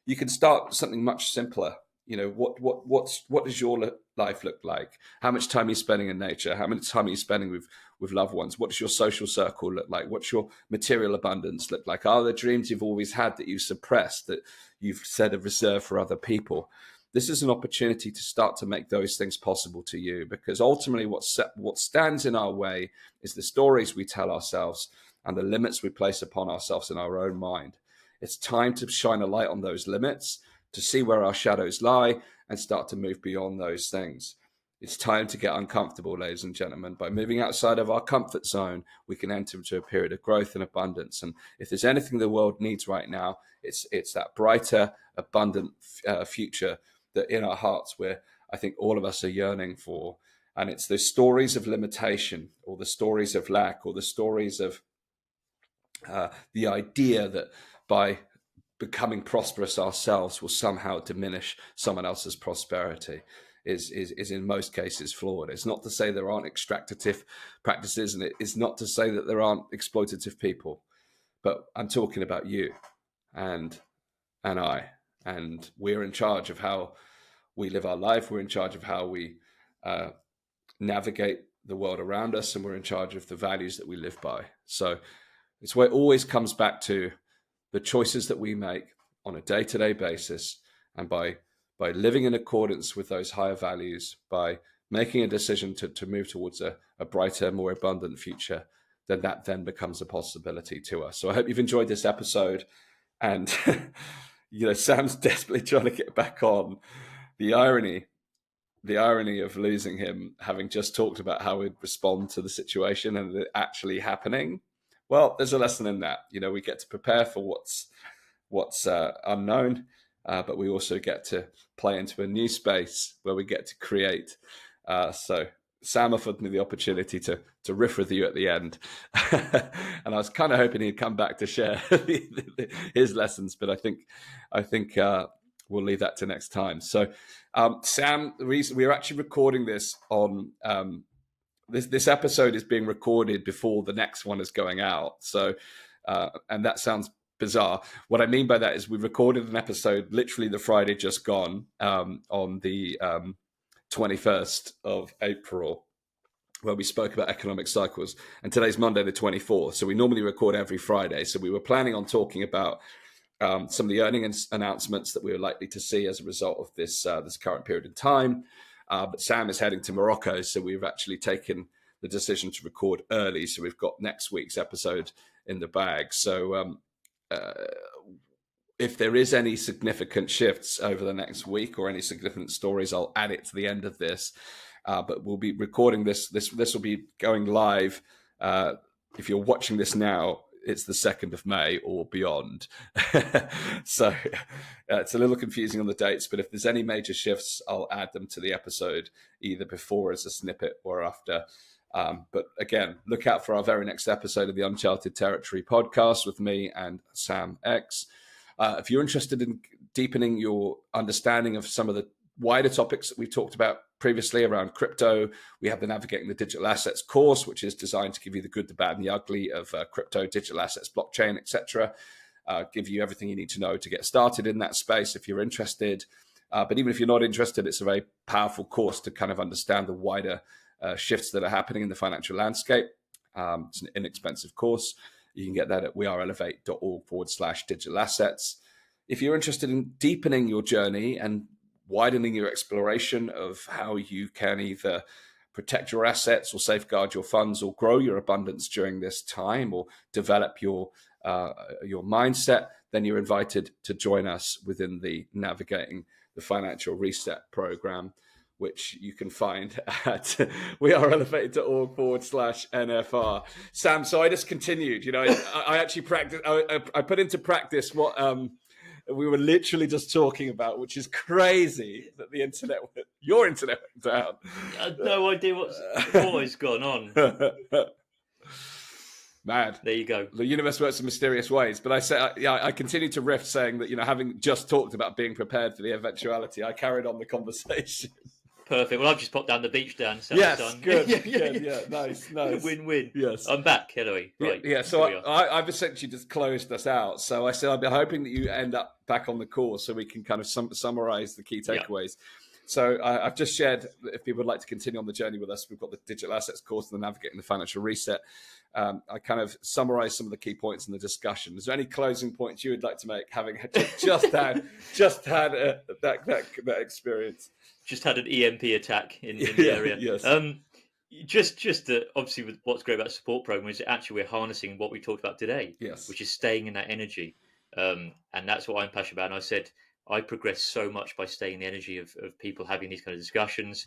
You can start something much simpler. What does your life look like? How much time are you spending in nature? How much time are you spending with loved ones? What does your social circle look like? What's your material abundance look like? Are there dreams you've always had that you suppressed, that you've said are reserved for other people? This is an opportunity to start to make those things possible to you, because ultimately what stands in our way is the stories we tell ourselves and the limits we place upon ourselves in our own mind. It's time to shine a light on those limits, to see where our shadows lie and start to move beyond those things. It's time to get uncomfortable, ladies and gentlemen. By moving outside of our comfort zone, we can enter into a period of growth and abundance. And if there's anything the world needs right now, it's that brighter, abundant future that in our hearts I think all of us are yearning for. And it's the stories of limitation, or the stories of lack, or the stories of the idea that by becoming prosperous ourselves will somehow diminish someone else's prosperity is in most cases flawed. It's not to say there aren't extractive practices, and it is not to say that there aren't exploitative people, but I'm talking about you and I, and we're in charge of how we live our life. We're in charge of how we navigate the world around us, and we're in charge of the values that we live by. So it's where it always comes back to the choices that we make on a day-to-day basis, and by living in accordance with those higher values, by making a decision to move towards a brighter, more abundant future, then that then becomes a possibility to us. So I hope you've enjoyed this episode. And Sam's desperately trying to get back on. The irony of losing him, having just talked about how we'd respond to the situation and it actually happening. Well, there's a lesson in that. We get to prepare for what's unknown, but we also get to play into a new space where we get to create. So Sam offered me the opportunity to riff with you at the end, and I was kind of hoping he'd come back to share his lessons, but I think we'll leave that to next time. So, Sam, the reason we're actually recording this on this episode is being recorded before the next one is going out. So, and that sounds bizarre. What I mean by that is we recorded an episode literally the Friday just gone, on the 21st of April, where we spoke about economic cycles, and today's Monday the 24th. So we normally record every Friday. So we were planning on talking about some of the earnings announcements that we were likely to see as a result of this current period in time. But Sam is heading to Morocco, so we've actually taken the decision to record early. So we've got next week's episode in the bag. So if there is any significant shifts over the next week or any significant stories, I'll add it to the end of this. But we'll be recording this. This will be going live. If you're watching this now, it's the 2nd of May or beyond. So it's a little confusing on the dates, but if there's any major shifts, I'll add them to the episode either before as a snippet or after. But again, look out for our very next episode of the Uncharted Territory podcast with me and Sam X. If you're interested in deepening your understanding of some of the wider topics that we've talked about previously around crypto, we have the Navigating the Digital Assets course, which is designed to give you the good, the bad, and the ugly of crypto, digital assets, blockchain, etc. Give you everything you need to know to get started in that space if you're interested. But even if you're not interested, it's a very powerful course to kind of understand the wider shifts that are happening in the financial landscape. It's an inexpensive course. You can get that at weareelevate.org/digital assets. If you're interested in deepening your journey and widening your exploration of how you can either protect your assets or safeguard your funds or grow your abundance during this time or develop your mindset, then you're invited to join us within the Navigating the Financial Reset program, which you can find at weareelevated.org/NFR. Sam, so I just continued, I actually practiced, I put into practice what we were literally just talking about, which is crazy that your internet went down. I had no idea what's always gone on. Mad. There you go. The universe works in mysterious ways. But I continued to riff, saying that, having just talked about being prepared for the eventuality, I carried on the conversation. Perfect. Well, I've just popped down the beach down. Yes, good. Yeah, nice. Win-win. Yes. I'm back, anyway. Right. Yeah, so I've essentially just closed us out. So I said I've been hoping that you end up back on the call so we can kind of summarize the key takeaways. Yeah. So I've just shared, if people would like to continue on the journey with us, we've got the Digital Assets course and the Navigating the Financial Reset. I kind of summarized some of the key points in the discussion. Is there any closing points you would like to make, having just had that experience? Just had an EMP attack in the area. Yes. Just obviously, with what's great about the support program is actually we're harnessing what we talked about today, yes, which is staying in that energy, and that's what I'm passionate about. And I said I progress so much by staying in the energy of people having these kind of discussions.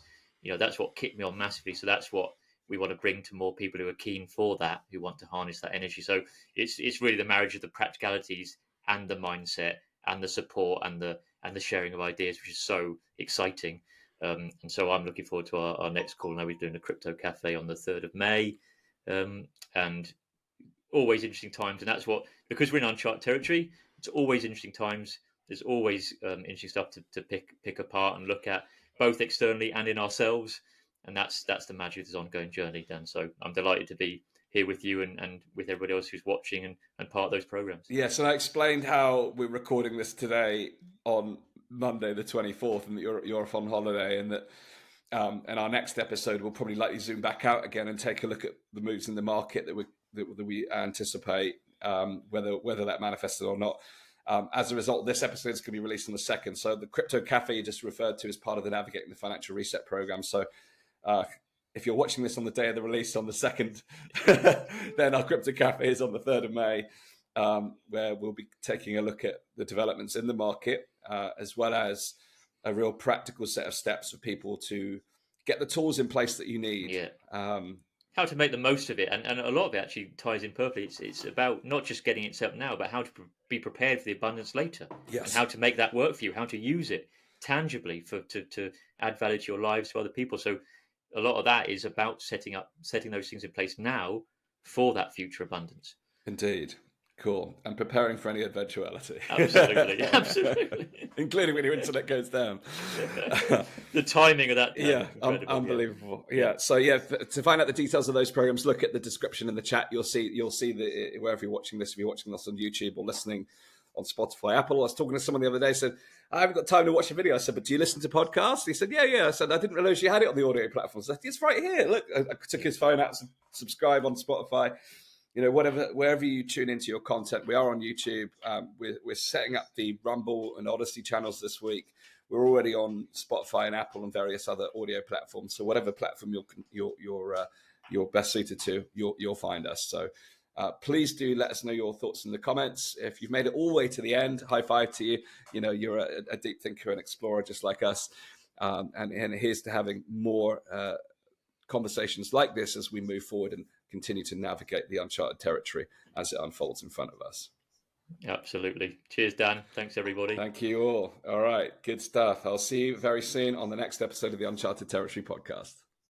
That's what kicked me on massively. So that's what we want to bring to more people who are keen for that, who want to harness that energy. So it's really the marriage of the practicalities and the mindset and the support and the sharing of ideas, which is so exciting. And so I'm looking forward to our next call. Now we're doing a crypto cafe on the 3rd of May. And always interesting times. And that's what, because we're in uncharted territory, it's always interesting times. There's always interesting stuff to pick apart and look at, both externally and in ourselves. And that's the magic of this ongoing journey, Dan. So I'm delighted to be here with you and with everybody else who's watching and part of those programs. Yes, and I explained how we're recording this today on Monday the 24th, and that you're off on holiday, and that and our next episode will probably likely zoom back out again and take a look at the moves in the market that we anticipate, whether that manifested or not. As a result, this episode is going to be released on the 2nd. So the Crypto Cafe you just referred to is part of the Navigating the Financial Reset program. So if you're watching this on the day of the release on the 2nd, then our Crypto Cafe is on the 3rd of May, where we'll be taking a look at the developments in the market, as well as a real practical set of steps for people to get the tools in place that you need. Yeah. How to make the most of it, and a lot of it actually ties in perfectly. It's about not just getting it set up now, but how to be prepared for the abundance later, Yes. and how to make that work for you, how to use it tangibly to add value to your lives, to other people. So a lot of that is about setting those things in place now for that future abundance. Indeed. Cool. And preparing for any eventuality. Absolutely. Absolutely. Including when your internet goes down. The timing of that. Yeah, unbelievable. Yeah. So to find out the details of those programs, look at the description in the chat. You'll see wherever you're watching this, if you're watching this on YouTube or listening on Spotify, Apple. I was talking to someone the other day, said, I haven't got time to watch a video. I said, but do you listen to podcasts? He said, yeah. I said, I didn't realize you had it on the audio platforms. I said, it's right here. Look, I took his phone out, subscribe on Spotify. Wherever you tune into your content, we are on YouTube. We're setting up the Rumble and Odyssey channels this week. We're already on Spotify and Apple and various other audio platforms. So whatever platform you're best suited to, you'll find us. So please do let us know your thoughts in the comments. If you've made it all the way to the end, high five to you. You're a deep thinker and explorer just like us. And here's to having more conversations like this as we move forward and continue to navigate the uncharted territory as it unfolds in front of us. Absolutely. Cheers, Dan. Thanks, everybody. Thank you all. All right. Good stuff. I'll see you very soon on the next episode of the Uncharted Territory podcast.